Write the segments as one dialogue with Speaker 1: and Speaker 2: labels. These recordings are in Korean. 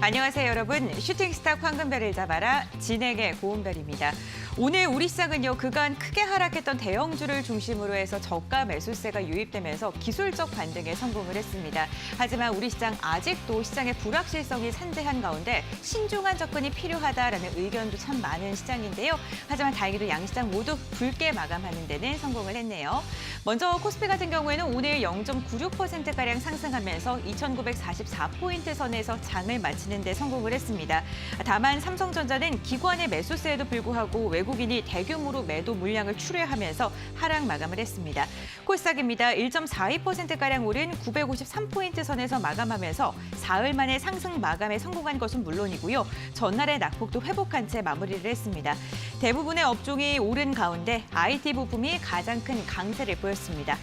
Speaker 1: 안녕하세요, 여러분. 슈팅스타 황금별을 잡아라 진행의 고은별입니다. 오늘 우리 시장은요, 그간 크게 하락했던 대형주를 중심으로 해서 저가 매수세가 유입되면서 기술적 반등에 성공을 했습니다. 하지만 우리 시장 아직도 시장의 불확실성이 산재한 가운데 신중한 접근이 필요하다라는 의견도 참 많은 시장인데요. 하지만 다행히도 양시장 모두 붉게 마감하는 데는 성공을 했네요. 먼저 코스피 같은 경우에는 오늘 0.96%가량 상승하면서 2,944포인트 선에서 장을 마치는 데 성공을 했습니다. 다만 삼성전자는 기관의 매수세에도 불구하고 외국인이 대규모로 매도 물량을 출회하면서 하락 마감을 했습니다. 코스닥입니다. 1.42%가량 오른 953포인트 선에서 마감하면서 사흘 만에 상승 마감에 성공한 것은 물론이고요. 전날의 낙폭도 회복한 채 마무리를 했습니다. 대부분의 업종이 오른 가운데 IT 부품이 가장 큰 강세를 보였습니다.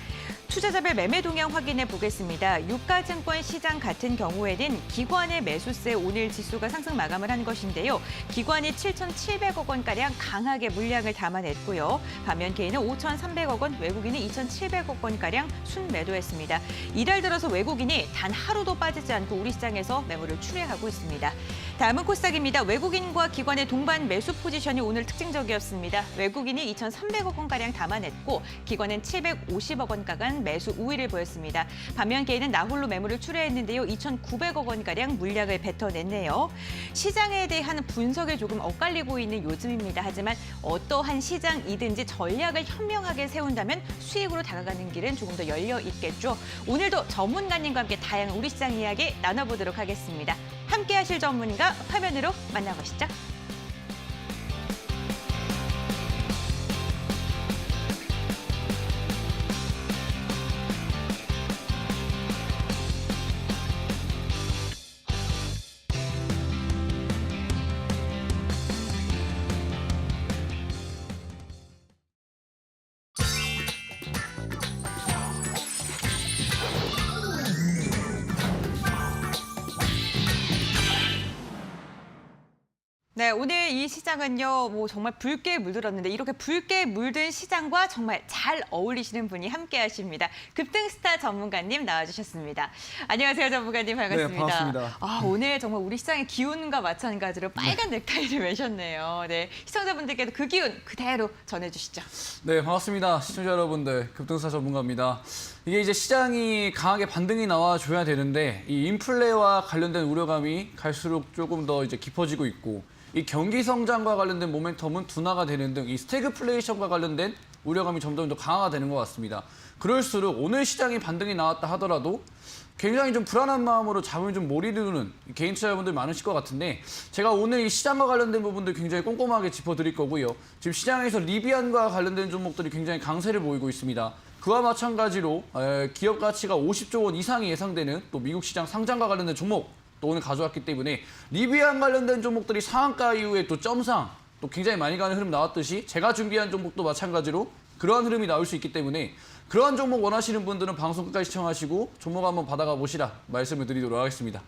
Speaker 1: 투자자별 매매 동향 확인해 보겠습니다. 유가증권 시장 같은 경우에는 기관의 매수세 오늘 지수가 상승 마감을 한 것인데요. 기관이 7,700억 원가량 강하게 물량을 담아냈고요. 반면 개인은 5,300억 원, 외국인은 2,700억 원가량 순매도했습니다. 이달 들어서 외국인이 단 하루도 빠지지 않고 우리 시장에서 매물을 출회하고 있습니다. 다음은 코스닥입니다. 외국인과 기관의 동반 매수 포지션이 오늘 특징적이었습니다. 외국인이 2,300억 원가량 담아냈고 기관은 750억 원가간 매수 우위를 보였습니다. 반면 개인은 나홀로 매물을 출회했는데요. 2,900억 원가량 물량을 뱉어냈네요. 시장에 대한 분석이 조금 엇갈리고 있는 요즘입니다. 하지만 어떠한 시장이든지 전략을 현명하게 세운다면 수익으로 다가가는 길은 조금 더 열려 있겠죠. 오늘도 전문가님과 함께 다양한 우리 시장 이야기 나눠보도록 하겠습니다. 함께 하실 전문가 화면으로 만나보시죠. 네, 오늘 이 시장은요, 정말 붉게 물들었는데 이렇게 붉게 물든 시장과 정말 잘 어울리시는 분이 함께 하십니다. 급등스타 전문가님 나와주셨습니다. 안녕하세요, 전문가님. 반갑습니다.
Speaker 2: 네, 반갑습니다.
Speaker 1: 오늘 정말 우리 시장의 기운과 마찬가지로 빨간 넥타이를 매셨네요. 네, 시청자분들께도 그 기운 그대로 전해주시죠.
Speaker 2: 네, 반갑습니다. 시청자 여러분들, 급등사 전문가입니다. 이게 이제 시장이 강하게 반등이 나와줘야 되는데 이 인플레와 관련된 우려감이 갈수록 조금 더 이제 깊어지고 있고 이 경기 성장과 관련된 모멘텀은 둔화가 되는 등 이 스태그플레이션과 관련된 우려감이 점점 더 강화가 되는 것 같습니다. 그럴수록 오늘 시장이 반등이 나왔다 하더라도 굉장히 좀 불안한 마음으로 잠을 좀 못 이루는 개인 투자자분들 많으실 것 같은데 제가 오늘 이 시장과 관련된 부분들 굉장히 꼼꼼하게 짚어드릴 거고요. 지금 시장에서 리비안과 관련된 종목들이 굉장히 강세를 보이고 있습니다. 그와 마찬가지로 기업 가치가 50조 원 이상이 예상되는 또 미국 시장 상장과 관련된 종목 또 오늘 가져왔기 때문에 리비안 관련된 종목들이 상한가 이후에 또 점상 또 굉장히 많이 가는 흐름 나왔듯이 제가 준비한 종목도 마찬가지로 그러한 흐름이 나올 수 있기 때문에 그러한 종목 원하시는 분들은 방송 끝까지 시청하시고 종목 한번 받아가 보시라 말씀을 드리도록 하겠습니다.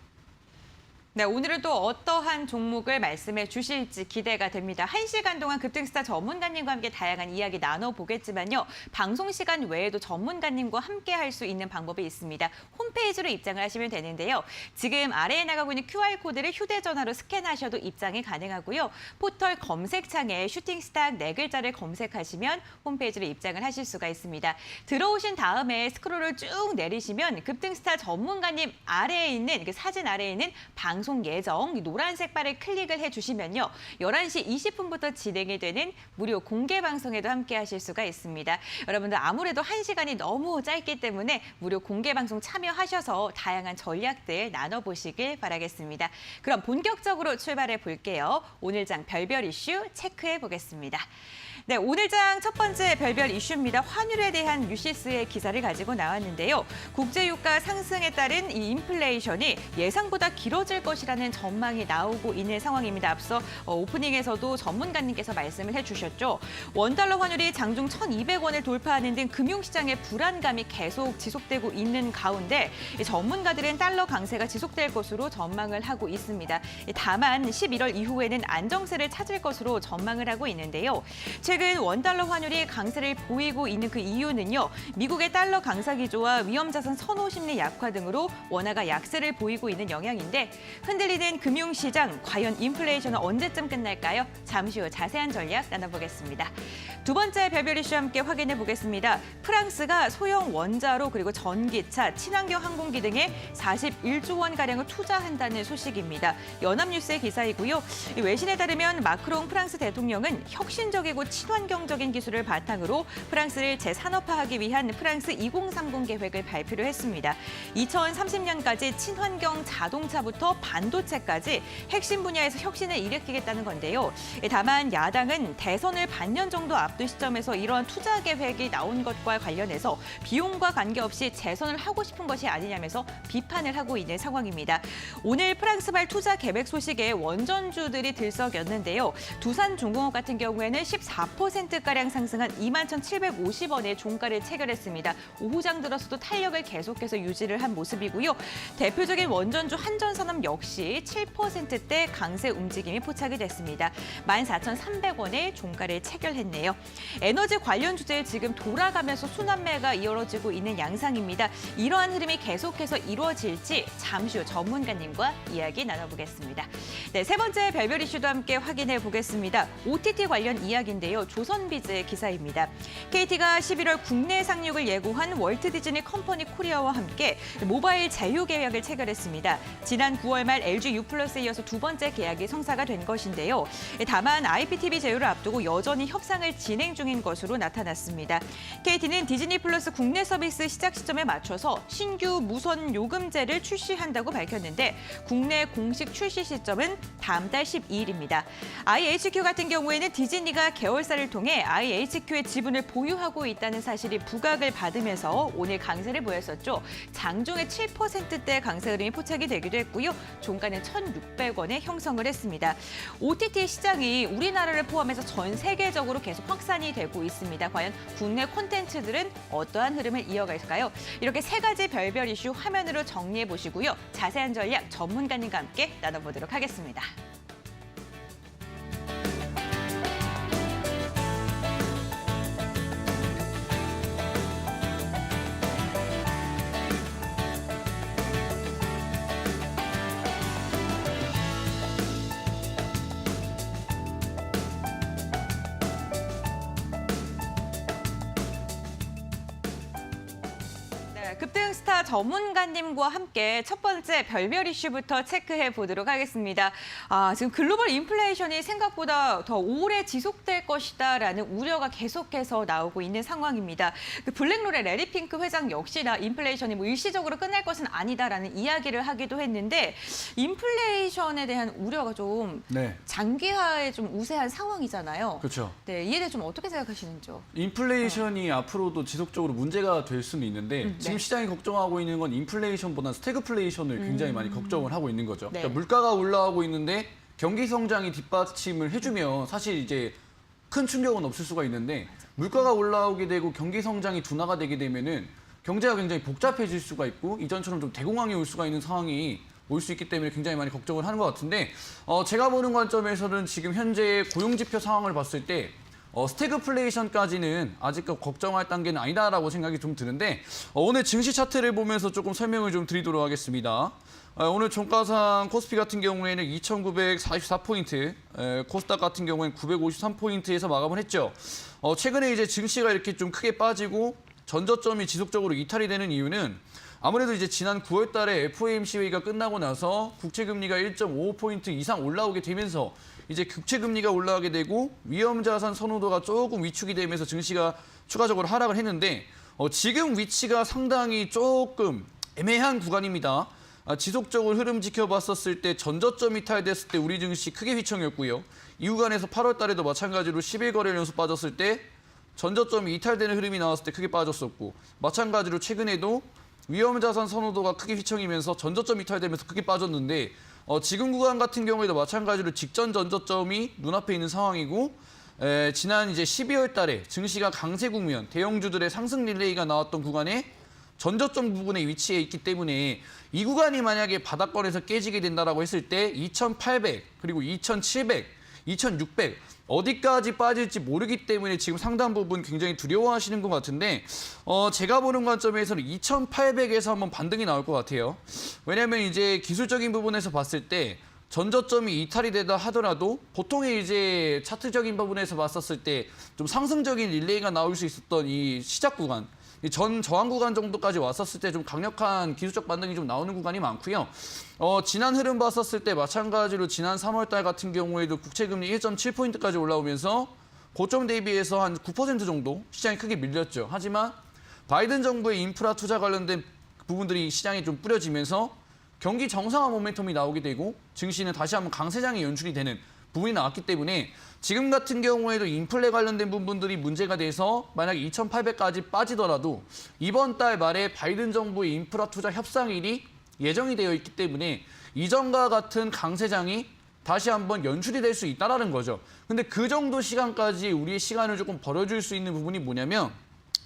Speaker 1: 네, 오늘은 또 어떠한 종목을 말씀해 주실지 기대가 됩니다. 1시간 동안 급등스타 전문가님과 함께 다양한 이야기 나눠보겠지만요. 방송 시간 외에도 전문가님과 함께 할 수 있는 방법이 있습니다. 홈페이지로 입장을 하시면 되는데요. 지금 아래에 나가고 있는 QR코드를 휴대전화로 스캔하셔도 입장이 가능하고요. 포털 검색창에 슈팅스타 4글자를 검색하시면 홈페이지로 입장을 하실 수가 있습니다. 들어오신 다음에 스크롤을 쭉 내리시면 급등스타 전문가님 아래에 있는 그 사진 아래에 있는 방송 예정 노란색 바를 클릭을 해주시면요. 11시 20분부터 진행이 되는 무료 공개 방송에도 함께 하실 수가 있습니다. 여러분들 아무래도 1시간이 너무 짧기 때문에 무료 공개 방송 참여하셔서 다양한 전략들 나눠보시길 바라겠습니다. 그럼 본격적으로 출발해 볼게요. 오늘 장 별별 이슈 체크해 보겠습니다. 네, 오늘 장 첫 번째 별별 이슈입니다. 환율에 대한 뉴시스의 기사를 가지고 나왔는데요. 국제유가 상승에 따른 이 인플레이션이 예상보다 길어질 것이라는 전망이 나오고 있는 상황입니다. 앞서 오프닝에서도 전문가님께서 말씀을 해주셨죠. 원달러 환율이 장중 1,200원을 돌파하는 등 금융시장의 불안감이 계속 지속되고 있는 가운데 전문가들은 달러 강세가 지속될 것으로 전망을 하고 있습니다. 다만 11월 이후에는 안정세를 찾을 것으로 전망을 하고 있는데요. 최근 원달러 환율이 강세를 보이고 있는 그 이유는요. 미국의 달러 강사 기조와 위험자산 선호 심리 약화 등으로 원화가 약세를 보이고 있는 영향인데 흔들리는 금융시장, 과연 인플레이션은 언제쯤 끝날까요? 잠시 후 자세한 전략 나눠보겠습니다. 두 번째 별별 이슈 함께 확인해 보겠습니다. 프랑스가 소형 원자로 그리고 전기차, 친환경 항공기 등에 41조 원가량을 투자한다는 소식입니다. 연합뉴스의 기사이고요. 이 외신에 따르면 마크롱 프랑스 대통령은 혁신적이고 친환경적인 기술을 바탕으로 프랑스를 재산업화하기 위한 프랑스 2030 계획을 발표를 했습니다. 2030년까지 친환경 자동차부터 반도체까지 핵심 분야에서 혁신을 일으키겠다는 건데요. 다만 야당은 대선을 반년 정도 앞둔 시점에서 이러한 투자 계획이 나온 것과 관련해서 비용과 관계없이 재선을 하고 싶은 것이 아니냐면서 비판을 하고 있는 상황입니다. 오늘 프랑스발 투자 계획 소식에 원전주들이 들썩였는데요. 두산중공업 같은 경우에는 14%가량 상승한 21,750원의 종가를 체결했습니다. 오후장 들어서도 탄력을 계속해서 유지를 한 모습이고요. 대표적인 원전주 한전산업 역시 7%대 강세 움직임이 포착이 됐습니다. 14,300원의 종가를 체결했네요. 에너지 관련 주제에 지금 돌아가면서 순환매가 이어지고 있는 양상입니다. 이러한 흐름이 계속해서 이루어질지 잠시 후 전문가님과 이야기 나눠보겠습니다. 네, 세 번째 별별 이슈도 함께 확인해 보겠습니다. OTT 관련 이야기인데요. 조선비즈의 기사입니다. KT가 11월 국내 상륙을 예고한 월트 디즈니 컴퍼니 코리아와 함께 모바일 제휴 계약을 체결했습니다. 지난 9월 말 LG U+에 이어서 두 번째 계약이 성사가 된 것인데요. 다만 IPTV 제휴를 앞두고 여전히 협상을 진행 중인 것으로 나타났습니다. KT는 디즈니 플러스 국내 서비스 시작 시점에 맞춰서 신규 무선 요금제를 출시한다고 밝혔는데 국내 공식 출시 시점은 다음 달 12일입니다. IHQ 같은 경우에는 디즈니가 계열사를 통해 IHQ의 지분을 보유하고 있다는 사실이 부각을 받으면서 오늘 강세를 보였었죠. 장중에 7%대 강세 흐름이 포착이 되기도 했고요. 종가는 1,600원에 형성을 했습니다. OTT 시장이 우리나라를 포함해서 전 세계적으로 계속 확산이 되고 있습니다. 과연 국내 콘텐츠들은 어떠한 흐름을 이어갈까요? 이렇게 세 가지 별별 이슈 화면으로 정리해 보시고요. 자세한 전략 전문가님과 함께 나눠보도록 하겠습니다. 급등 스타 전문가님과 함께 첫 번째 별별 이슈부터 체크해 보도록 하겠습니다. 지금 글로벌 인플레이션이 생각보다 더 오래 지속될 것이다라는 우려가 계속해서 나오고 있는 상황입니다. 그 블랙롤의 레리 핑크 회장 역시나 인플레이션이 일시적으로 끝날 것은 아니다라는 이야기를 하기도 했는데 인플레이션에 대한 우려가 좀 장기화에 좀 우세한 상황이잖아요.
Speaker 2: 그렇죠.
Speaker 1: 네, 이에 대해 좀 어떻게 생각하시는지요?
Speaker 2: 인플레이션이 앞으로도 지속적으로 문제가 될 수는 있는데 지금 시장이 걱정하고 있는 건 인플레이션보다 스태그플레이션을 굉장히 많이 걱정을 하고 있는 거죠.
Speaker 1: 네.
Speaker 2: 그러니까 물가가 올라가고 있는데 경기 성장이 뒷받침을 해주면 사실 이제 큰 충격은 없을 수가 있는데 물가가 올라오게 되고 경기 성장이 둔화가 되게 되면은 경제가 굉장히 복잡해질 수가 있고 이전처럼 좀 대공황이 올 수가 있는 상황이 올 수 있기 때문에 굉장히 많이 걱정을 하는 것 같은데 제가 보는 관점에서는 지금 현재 고용지표 상황을 봤을 때 스태그플레이션까지는 아직 걱정할 단계는 아니다라고 생각이 좀 드는데 오늘 증시 차트를 보면서 조금 설명을 좀 드리도록 하겠습니다. 오늘 종가상 코스피 같은 경우에는 2,944포인트, 코스닥 같은 경우에는 953포인트에서 마감을 했죠. 최근에 이제 증시가 이렇게 좀 크게 빠지고 전저점이 지속적으로 이탈이 되는 이유는 아무래도 이제 지난 9월 달에 FOMC 회의가 끝나고 나서 국채금리가 1.55포인트 이상 올라오게 되면서 이제 국채금리가 올라가게 되고 위험자산 선호도가 조금 위축이 되면서 증시가 추가적으로 하락을 했는데 지금 위치가 상당히 조금 애매한 구간입니다. 지속적으로 흐름 지켜봤었을 때 전저점 이탈됐을 때 우리 증시 크게 휘청였고요. 이 구간에서 8월 달에도 마찬가지로 10일 연속 빠졌을 때 전저점이 이탈되는 흐름이 나왔을 때 크게 빠졌었고 마찬가지로 최근에도 위험자산 선호도가 크게 휘청이면서 전저점 이탈되면서 크게 빠졌는데 지금 구간 같은 경우에도 마찬가지로 직전 전저점이 눈앞에 있는 상황이고 지난 이제 12월 달에 증시가 강세 국면, 대형주들의 상승 릴레이가 나왔던 구간에 전저점 부분에 위치해 있기 때문에 이 구간이 만약에 바닥권에서 깨지게 된다라고 했을 때 2,800 그리고 2,700 2,600 어디까지 빠질지 모르기 때문에 지금 상당 부분 굉장히 두려워하시는 것 같은데 제가 보는 관점에서는 2,800에서 한번 반등이 나올 것 같아요. 왜냐하면 이제 기술적인 부분에서 봤을 때 전저점이 이탈이 되다 하더라도 보통의 이제 차트적인 부분에서 봤었을 때 좀 상승적인 릴레이가 나올 수 있었던 이 시작 구간, 이 전 저항 구간 정도까지 왔었을 때 좀 강력한 기술적 반등이 좀 나오는 구간이 많고요. 지난 흐름 봤었을 때 마찬가지로 지난 3월 달 같은 경우에도 국채금리 1.7포인트까지 올라오면서 고점 대비해서 한 9% 정도 시장이 크게 밀렸죠. 하지만 바이든 정부의 인프라 투자 관련된 부분들이 시장에 좀 뿌려지면서 경기 정상화 모멘텀이 나오게 되고 증시는 다시 한번 강세장이 연출이 되는 부분이 나왔기 때문에 지금 같은 경우에도 인플레 관련된 부분들이 문제가 돼서 만약 2,800까지 빠지더라도 이번 달 말에 바이든 정부의 인프라 투자 협상일이 예정이 되어 있기 때문에 이전과 같은 강세장이 다시 한번 연출이 될 수 있다는 거죠. 근데 그 정도 시간까지 우리의 시간을 조금 벌어줄 수 있는 부분이 뭐냐면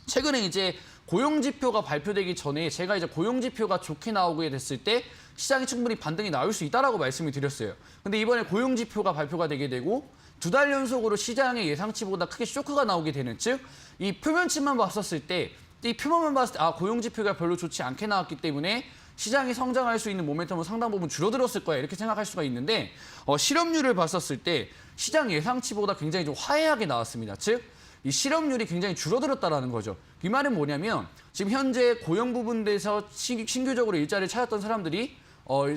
Speaker 2: 최근에 이제 고용지표가 발표되기 전에 제가 이제 고용지표가 좋게 나오게 됐을 때 시장이 충분히 반등이 나올 수 있다라고 말씀을 드렸어요. 근데 이번에 고용지표가 발표가 되게 되고 2달 연속으로 시장의 예상치보다 크게 쇼크가 나오게 되는 즉 이 표면치만 봤었을 때 이 표면만 봤을 때 고용지표가 별로 좋지 않게 나왔기 때문에 시장이 성장할 수 있는 모멘텀은 상당 부분 줄어들었을 거야 이렇게 생각할 수가 있는데 실업률을 봤었을 때 시장 예상치보다 굉장히 좀 화해하게 나왔습니다. 즉 이 실업률이 굉장히 줄어들었다라는 거죠. 이 말은 뭐냐면 지금 현재 고용 부분에서 신규적으로 일자리를 찾았던 사람들이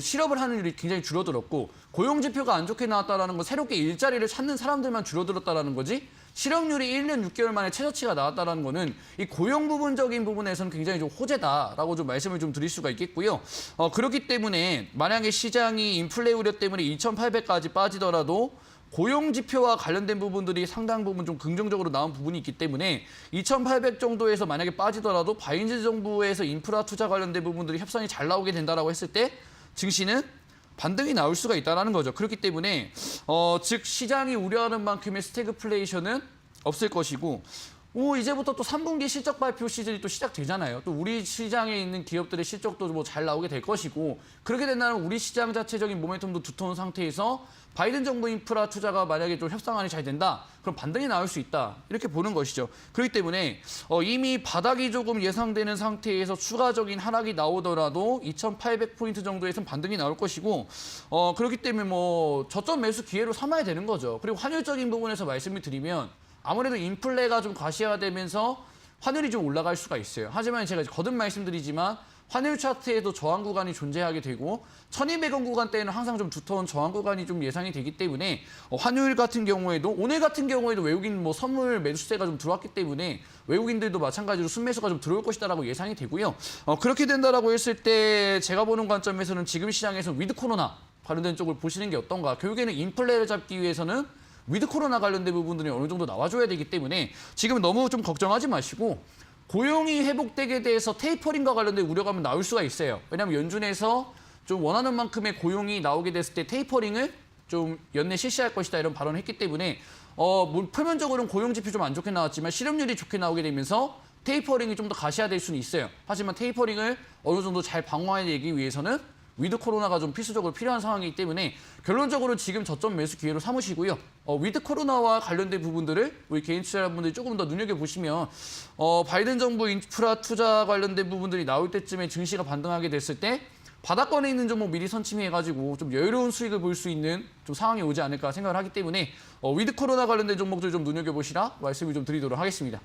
Speaker 2: 실업을 하는 일이 굉장히 줄어들었고 고용 지표가 안 좋게 나왔다라는 건 새롭게 일자리를 찾는 사람들만 줄어들었다라는 거지 실업률이 1년 6개월 만에 최저치가 나왔다라는 거는 이 고용 부분적인 부분에서는 굉장히 좀 호재다라고 좀 말씀을 좀 드릴 수가 있겠고요. 그렇기 때문에 만약에 시장이 인플레 우려 때문에 2,800까지 빠지더라도 고용 지표와 관련된 부분들이 상당 부분 좀 긍정적으로 나온 부분이 있기 때문에 2,800 정도에서 만약에 빠지더라도 바이든 정부에서 인프라 투자 관련된 부분들이 협상이 잘 나오게 된다라고 했을 때 증시는 반등이 나올 수가 있다는 거죠. 그렇기 때문에 즉 시장이 우려하는 만큼의 스태그플레이션은 없을 것이고 이제부터 또 3분기 실적 발표 시즌이 또 시작되잖아요. 또 우리 시장에 있는 기업들의 실적도 뭐 잘 나오게 될 것이고 그렇게 된다면 우리 시장 자체적인 모멘텀도 두터운 상태에서 바이든 정부 인프라 투자가 만약에 좀 협상안이 잘 된다. 그럼 반등이 나올 수 있다. 이렇게 보는 것이죠. 그렇기 때문에 이미 바닥이 조금 예상되는 상태에서 추가적인 하락이 나오더라도 2,800포인트 정도에서는 반등이 나올 것이고 그렇기 때문에 뭐 저점 매수 기회로 삼아야 되는 거죠. 그리고 환율적인 부분에서 말씀을 드리면 아무래도 인플레가 좀 과시화되면서 환율이 좀 올라갈 수가 있어요. 하지만 제가 거듭 말씀드리지만 환율 차트에도 저항 구간이 존재하게 되고 1,200원 구간대에는 항상 좀 두터운 저항 구간이 좀 예상이 되기 때문에 환율 같은 경우에도 오늘 같은 경우에도 외국인 뭐 선물 매수세가 좀 들어왔기 때문에 외국인들도 마찬가지로 순매수가 좀 들어올 것이다라고 예상이 되고요. 그렇게 된다라고 했을 때 제가 보는 관점에서는 지금 시장에서 위드 코로나 관련된 쪽을 보시는 게 어떤가. 결국에는 인플레를 잡기 위해서는 위드 코로나 관련된 부분들이 어느 정도 나와줘야 되기 때문에 지금 너무 좀 걱정하지 마시고 고용이 회복되게 돼서 테이퍼링과 관련된 우려감은 나올 수가 있어요. 왜냐하면 연준에서 좀 원하는 만큼의 고용이 나오게 됐을 때 테이퍼링을 좀 연내 실시할 것이다 이런 발언을 했기 때문에 표면적으로는 고용 지표 좀 안 좋게 나왔지만 실업률이 좋게 나오게 되면서 테이퍼링이 좀 더 가시화될 수는 있어요. 하지만 테이퍼링을 어느 정도 잘 방어해내기 위해서는 위드 코로나가 좀 필수적으로 필요한 상황이기 때문에 결론적으로 지금 저점 매수 기회로 삼으시고요. 위드 코로나와 관련된 부분들을 우리 개인 투자자분들이 조금 더 눈여겨보시면 바이든 정부 인프라 투자 관련된 부분들이 나올 때쯤에 증시가 반등하게 됐을 때 바닥권에 있는 종목 미리 선침해가지고 좀 여유로운 수익을 볼 수 있는 좀 상황이 오지 않을까 생각을 하기 때문에 위드 코로나 관련된 종목들 좀 눈여겨보시라 말씀을 좀 드리도록 하겠습니다.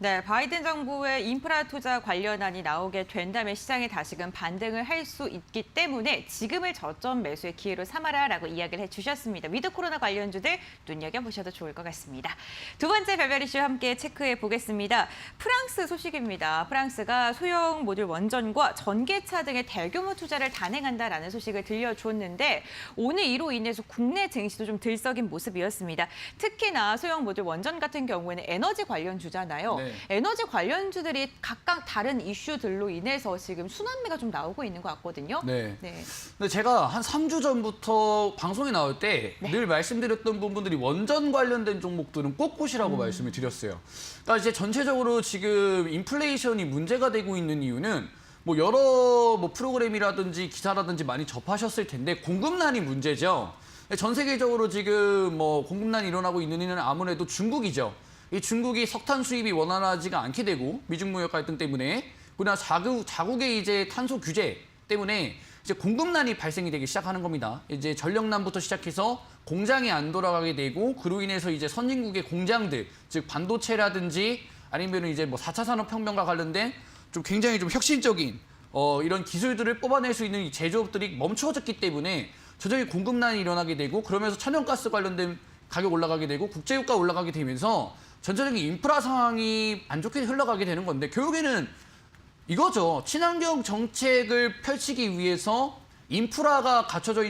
Speaker 1: 네, 바이든 정부의 인프라 투자 관련안이 나오게 된다면 시장이 다시금 반등을 할 수 있기 때문에 지금을 저점 매수의 기회로 삼아라라고 이야기를 해주셨습니다. 위드 코로나 관련주들 눈여겨보셔도 좋을 것 같습니다. 두 번째 별별 이슈 함께 체크해 보겠습니다. 프랑스 소식입니다. 프랑스가 소형 모듈 원전과 전기차 등의 대규모 투자를 단행한다라는 소식을 들려줬는데 오늘 이로 인해서 국내 증시도 좀 들썩인 모습이었습니다. 특히나 소형 모듈 원전 같은 경우에는 에너지 관련주잖아요.
Speaker 2: 네.
Speaker 1: 에너지 관련주들이 각각 다른 이슈들로 인해서 지금 순환매가 좀 나오고 있는 것 같거든요.
Speaker 2: 네. 근데 제가 한 3주 전부터 방송에 나올 때 늘 말씀드렸던 부분들이 원전 관련된 종목들은 꼭 보시라고 말씀을 드렸어요. 그러니까 이제 전체적으로 지금 인플레이션이 문제가 되고 있는 이유는 뭐 여러 프로그램이라든지 기사라든지 많이 접하셨을 텐데 공급난이 문제죠. 전 세계적으로 지금 뭐 공급난이 일어나고 있는 이유는 아무래도 중국이죠. 이 중국이 석탄 수입이 원활하지가 않게 되고 미중 무역 갈등 때문에 그러나 자국의 이제 탄소 규제 때문에 이제 공급난이 발생이 되기 시작하는 겁니다. 이제 전력난부터 시작해서 공장이 안 돌아가게 되고 그로 인해서 이제 선진국의 공장들, 즉 반도체라든지 아니면 이제 뭐 4차 산업혁명과 관련된 좀 굉장히 좀 혁신적인 이런 기술들을 뽑아낼 수 있는 이 제조업들이 멈추어졌기 때문에 저적인 공급난이 일어나게 되고 그러면서 천연가스 관련된 가격 올라가게 되고 국제유가 올라가게 되면서 전체적인 인프라 상황이 안 좋게 흘러가게 되는 건데 결국에는 이거죠. 친환경 정책을 펼치기 위해서 인프라가 갖춰져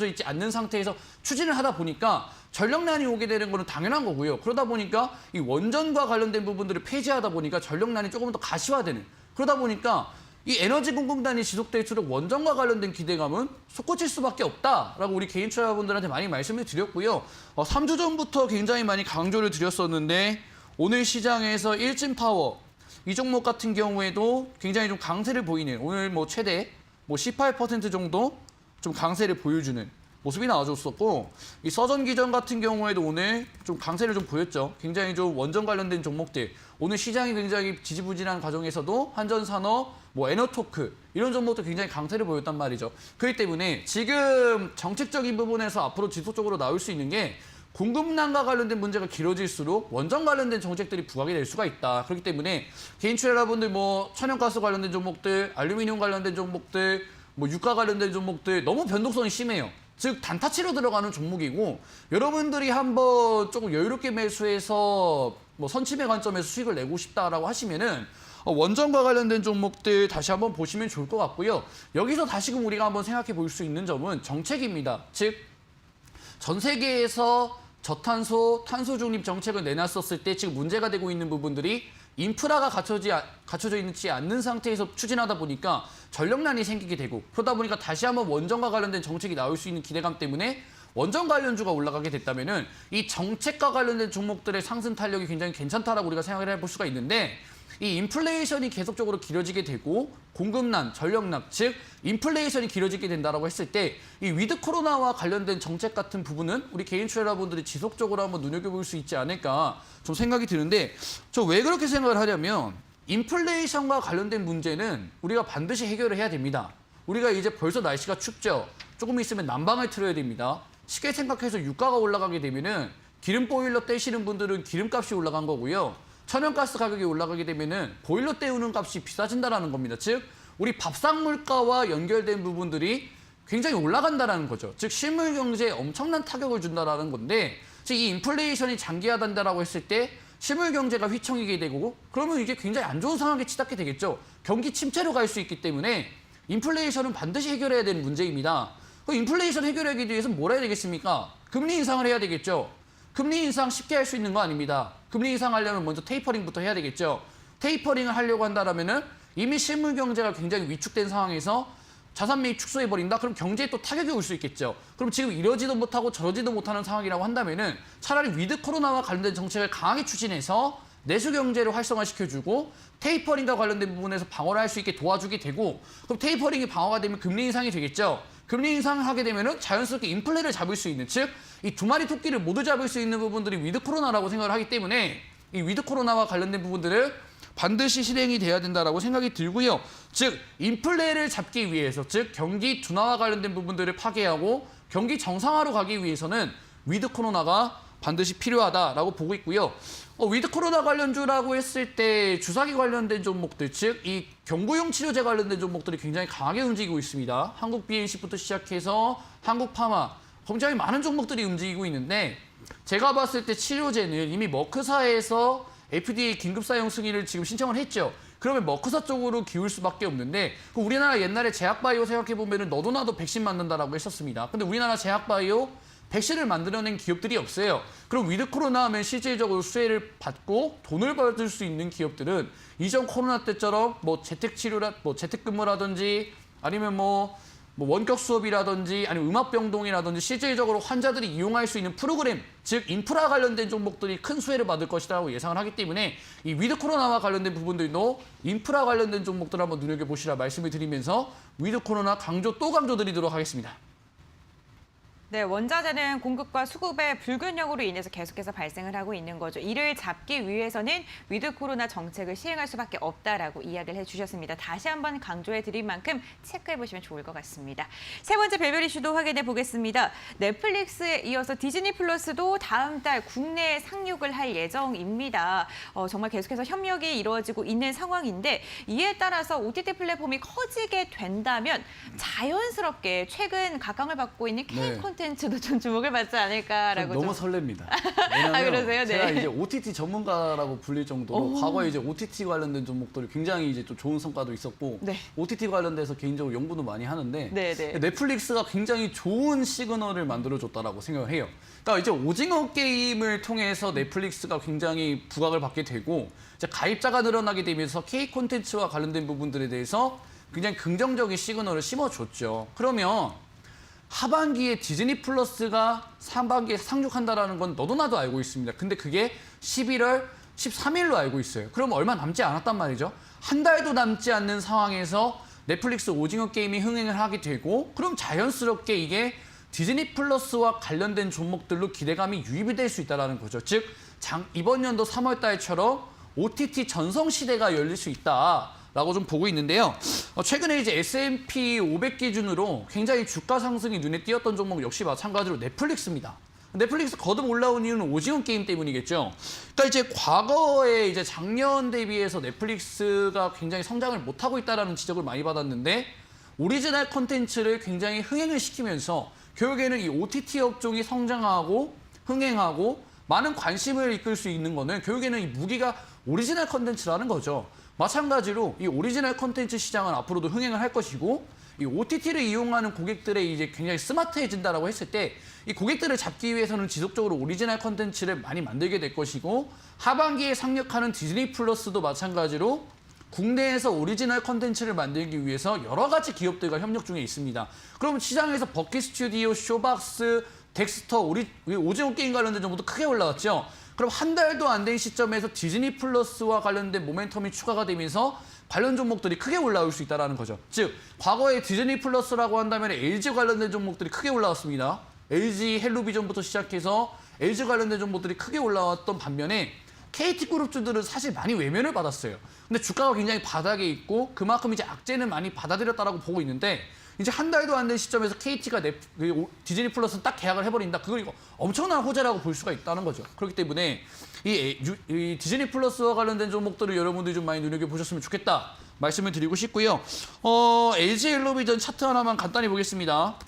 Speaker 2: 있지 않는 상태에서 추진을 하다 보니까 전력난이 오게 되는 거는 당연한 거고요. 그러다 보니까 이 원전과 관련된 부분들을 폐지하다 보니까 전력난이 조금 더 가시화되는 그러다 보니까 이 에너지 공급난이 지속될수록 원전과 관련된 기대감은 솟구칠 수밖에 없다라고 우리 개인 투자자분들한테 많이 말씀을 드렸고요. 3주 전부터 굉장히 많이 강조를 드렸었는데 오늘 시장에서 일진파워 이 종목 같은 경우에도 굉장히 좀 강세를 보이는 오늘 뭐 최대 18% 정도 좀 강세를 보여주는 모습이 나와줬었고 이 서전기전 같은 경우에도 오늘 좀 강세를 좀 보였죠. 굉장히 좀 원전 관련된 종목들 오늘 시장이 굉장히 지지부진한 과정에서도 한전산업, 뭐 에너토크 이런 종목도 굉장히 강세를 보였단 말이죠. 그렇기 때문에 지금 정책적인 부분에서 앞으로 지속적으로 나올 수 있는 게 공급난과 관련된 문제가 길어질수록 원전 관련된 정책들이 부각이 될 수가 있다. 그렇기 때문에 개인 투자자분들 뭐 천연가스 관련된 종목들, 알루미늄 관련된 종목들, 뭐 유가 관련된 종목들 너무 변동성이 심해요. 즉 단타치로 들어가는 종목이고 여러분들이 한번 조금 여유롭게 매수해서 뭐 선침의 관점에서 수익을 내고 싶다라고 하시면은 원전과 관련된 종목들 다시 한번 보시면 좋을 것 같고요. 여기서 다시금 우리가 한번 생각해 볼 수 있는 점은 정책입니다. 즉 전 세계에서 저탄소, 탄소 중립 정책을 내놨었을 때 지금 문제가 되고 있는 부분들이 인프라가 갖춰져 있지 않는 상태에서 추진하다 보니까 전력난이 생기게 되고 그러다 보니까 다시 한번 원전과 관련된 정책이 나올 수 있는 기대감 때문에 원전 관련주가 올라가게 됐다면은 이 정책과 관련된 종목들의 상승 탄력이 굉장히 괜찮다라고 우리가 생각을 해볼 수가 있는데 이 인플레이션이 계속적으로 길어지게 되고 공급난, 전력난, 즉 인플레이션이 길어지게 된다라고 했을 때 이 위드 코로나와 관련된 정책 같은 부분은 우리 개인 투자자분들이 지속적으로 한번 눈여겨볼 수 있지 않을까 좀 생각이 드는데 저 왜 그렇게 생각을 하냐면 인플레이션과 관련된 문제는 우리가 반드시 해결을 해야 됩니다. 우리가 이제 벌써 날씨가 춥죠. 조금 있으면 난방을 틀어야 됩니다. 쉽게 생각해서 유가가 올라가게 되면은 기름 보일러 떼시는 분들은 기름값이 올라간 거고요. 천연가스 가격이 올라가게 되면은 보일러 때우는 값이 비싸진다라는 겁니다. 즉 우리 밥상 물가와 연결된 부분들이 굉장히 올라간다라는 거죠. 즉 실물 경제에 엄청난 타격을 준다라는 건데 즉 이 인플레이션이 장기화된다라고 했을 때 실물 경제가 휘청이게 되고 그러면 이게 굉장히 안 좋은 상황에 치닫게 되겠죠. 경기 침체로 갈 수 있기 때문에 인플레이션은 반드시 해결해야 되는 문제입니다. 그 인플레이션 해결하기 위해서는 뭘 해야 되겠습니까? 금리 인상을 해야 되겠죠. 금리 인상 쉽게 할 수 있는 거 아닙니다. 금리 인상하려면 먼저 테이퍼링부터 해야 되겠죠. 테이퍼링을 하려고 한다면은 이미 실물 경제가 굉장히 위축된 상황에서 자산 매입 축소해버린다? 그럼 경제에 또 타격이 올 수 있겠죠. 그럼 지금 이러지도 못하고 저러지도 못하는 상황이라고 한다면은 차라리 위드 코로나와 관련된 정책을 강하게 추진해서 내수 경제를 활성화시켜주고 테이퍼링과 관련된 부분에서 방어를 할 수 있게 도와주게 되고 그럼 테이퍼링이 방어가 되면 금리 인상이 되겠죠. 금리 인상을 하게 되면은 자연스럽게 인플레를 잡을 수 있는 즉 이 두 마리 토끼를 모두 잡을 수 있는 부분들이 위드 코로나라고 생각을 하기 때문에 이 위드 코로나와 관련된 부분들을 반드시 실행이 돼야 된다라고 생각이 들고요. 즉 인플레를 잡기 위해서 즉 경기 둔화와 관련된 부분들을 파괴하고 경기 정상화로 가기 위해서는 위드 코로나가 반드시 필요하다라고 보고 있고요. 위드 코로나 관련주라고 했을 때 주사기 관련된 종목들, 즉 이 경구용 치료제 관련된 종목들이 굉장히 강하게 움직이고 있습니다. 한국 BNC부터 시작해서 한국 파마, 굉장히 많은 종목들이 움직이고 있는데 제가 봤을 때 치료제는 이미 머크사에서 FDA 긴급 사용 승인을 지금 신청을 했죠. 그러면 머크사 쪽으로 기울 수밖에 없는데 우리나라 옛날에 제약바이오 생각해보면 너도 나도 백신 만든다라고 했었습니다. 근데 우리나라 제약바이오 백신을 만들어낸 기업들이 없어요. 그럼 위드 코로나 하면 실질적으로 수혜를 받고 돈을 받을 수 있는 기업들은 이전 코로나 때처럼 뭐 재택근무라든지 아니면 뭐 원격 수업이라든지 아니면 음압병동이라든지 실질적으로 환자들이 이용할 수 있는 프로그램, 즉 인프라 관련된 종목들이 큰 수혜를 받을 것이라고 예상을 하기 때문에 이 위드 코로나와 관련된 부분들도 인프라 관련된 종목들 한번 눈여겨보시라 말씀을 드리면서 위드 코로나 강조 또 강조드리도록 하겠습니다.
Speaker 1: 네, 원자재는 공급과 수급의 불균형으로 인해서 계속해서 발생을 하고 있는 거죠. 이를 잡기 위해서는 위드 코로나 정책을 시행할 수밖에 없다라고 이야기를 해주셨습니다. 다시 한번 강조해 드린 만큼 체크해 보시면 좋을 것 같습니다. 세 번째 별별 이슈도 확인해 보겠습니다. 넷플릭스에 이어서 디즈니 플러스도 다음 달 국내에 상륙을 할 예정입니다. 정말 계속해서 협력이 이루어지고 있는 상황인데 이에 따라서 OTT 플랫폼이 커지게 된다면 자연스럽게 최근 각광을 받고 있는 K 콘텐츠도 좀 주목을 받지 않을까라고
Speaker 2: 너무
Speaker 1: 좀.
Speaker 2: 설렙니다. 왜냐하면
Speaker 1: 그러세요? 네.
Speaker 2: 제가 이제 OTT 전문가라고 불릴 정도로 과거에 이제 OTT 관련된 종목들이 굉장히 이제 또 좋은 성과도 있었고
Speaker 1: 네.
Speaker 2: OTT 관련돼서 개인적으로 연구도 많이 하는데
Speaker 1: 네, 네.
Speaker 2: 넷플릭스가 굉장히 좋은 시그널을 만들어줬다라고 생각을 해요. 그러니까 이제 오징어 게임을 통해서 넷플릭스가 굉장히 부각을 받게 되고 이제 가입자가 늘어나게 되면서 K 콘텐츠와 관련된 부분들에 대해서 굉장히 긍정적인 시그널을 심어줬죠. 그러면 하반기에 디즈니 플러스가 상반기에 상륙한다라는 건 너도 나도 알고 있습니다. 근데 그게 11월 13일로 알고 있어요. 그럼 얼마 남지 않았단 말이죠. 한 달도 남지 않는 상황에서 넷플릭스 오징어 게임이 흥행을 하게 되고 그럼 자연스럽게 이게 디즈니 플러스와 관련된 종목들로 기대감이 유입이 될 수 있다는 거죠. 즉 이번 연도 3월 달처럼 OTT 전성 시대가 열릴 수 있다라고 좀 보고 있는데요. 최근에 이제 S&P 500 기준으로 굉장히 주가 상승이 눈에 띄었던 종목 역시 마찬가지로 넷플릭스입니다. 넷플릭스 거듭 올라온 이유는 오징어 게임 때문이겠죠. 그러니까 이제 과거에 이제 작년 대비해서 넷플릭스가 굉장히 성장을 못하고 있다라는 지적을 많이 받았는데 오리지널 콘텐츠를 굉장히 흥행을 시키면서 결국에는 이 OTT 업종이 성장하고 흥행하고 많은 관심을 이끌 수 있는 거는 결국에는 이 무기가 오리지널 콘텐츠라는 거죠. 마찬가지로 이 오리지널 콘텐츠 시장은 앞으로도 흥행을 할 것이고 이 OTT를 이용하는 고객들의 이제 굉장히 스마트해진다라고 했을 때 이 고객들을 잡기 위해서는 지속적으로 오리지널 콘텐츠를 많이 만들게 될 것이고 하반기에 상륙하는 디즈니 플러스도 마찬가지로 국내에서 오리지널 콘텐츠를 만들기 위해서 여러 가지 기업들과 협력 중에 있습니다. 그럼 시장에서 버킷 스튜디오, 쇼박스, 덱스터, 오징어 게임 관련된 정보도 크게 올라왔죠. 그럼 한 달도 안 된 시점에서 디즈니 플러스와 관련된 모멘텀이 추가가 되면서 관련 종목들이 크게 올라올 수 있다는 거죠. 즉 과거에 디즈니 플러스라고 한다면 LG 관련된 종목들이 크게 올라왔습니다. LG 헬로비전부터 시작해서 LG 관련된 종목들이 크게 올라왔던 반면에 KT그룹주들은 사실 많이 외면을 받았어요. 근데 주가가 굉장히 바닥에 있고 그만큼 이제 악재는 많이 받아들였다라고 보고 있는데 이제 한 달도 안 된 시점에서 KT가 디즈니 플러스 딱 계약을 해버린다. 그거 이거 엄청난 호재라고 볼 수가 있다는 거죠. 그렇기 때문에 이 디즈니 플러스와 관련된 종목들을 여러분들이 좀 많이 눈여겨보셨으면 좋겠다 말씀을 드리고 싶고요. LG 헬로비전 차트 하나만 간단히 보겠습니다.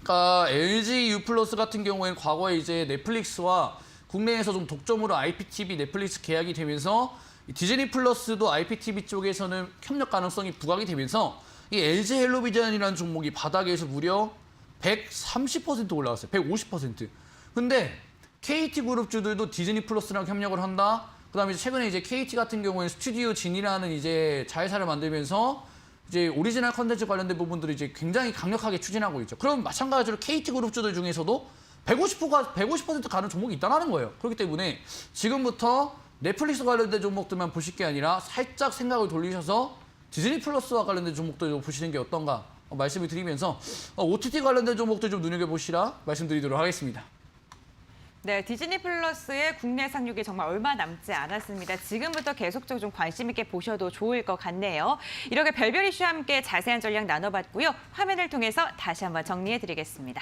Speaker 2: 그러니까 LG U 플러스 같은 경우에는 과거에 이제 넷플릭스와 국내에서 좀 독점으로 IPTV 넷플릭스 계약이 되면서 디즈니 플러스도 IPTV 쪽에서는 협력 가능성이 부각이 되면서 이 LG 헬로비전이라는 종목이 바닥에서 무려 130% 올라왔어요. 150%. 근데 KT그룹주들도 디즈니 플러스랑 협력을 한다. 그다음에 최근에 이제 KT 같은 경우에는 스튜디오 진이라는 이제 자회사를 만들면서 이제 오리지널 컨텐츠 관련된 부분들을 이제 굉장히 강력하게 추진하고 있죠. 그럼 마찬가지로 KT그룹주들 중에서도 150% 가는 종목이 있다는 거예요. 그렇기 때문에 지금부터 넷플릭스 관련된 종목들만 보실 게 아니라 살짝 생각을 돌리셔서 디즈니 플러스와 관련된 종목들 보시는 게 어떤가 말씀을 드리면서 OTT 관련된 종목들 좀 눈여겨보시라 말씀드리도록 하겠습니다.
Speaker 1: 네, 디즈니 플러스의 국내 상륙이 정말 얼마 남지 않았습니다. 지금부터 계속적으로 좀 관심 있게 보셔도 좋을 것 같네요. 이렇게 별별 이슈와 함께 자세한 전략 나눠봤고요. 화면을 통해서 다시 한번 정리해드리겠습니다.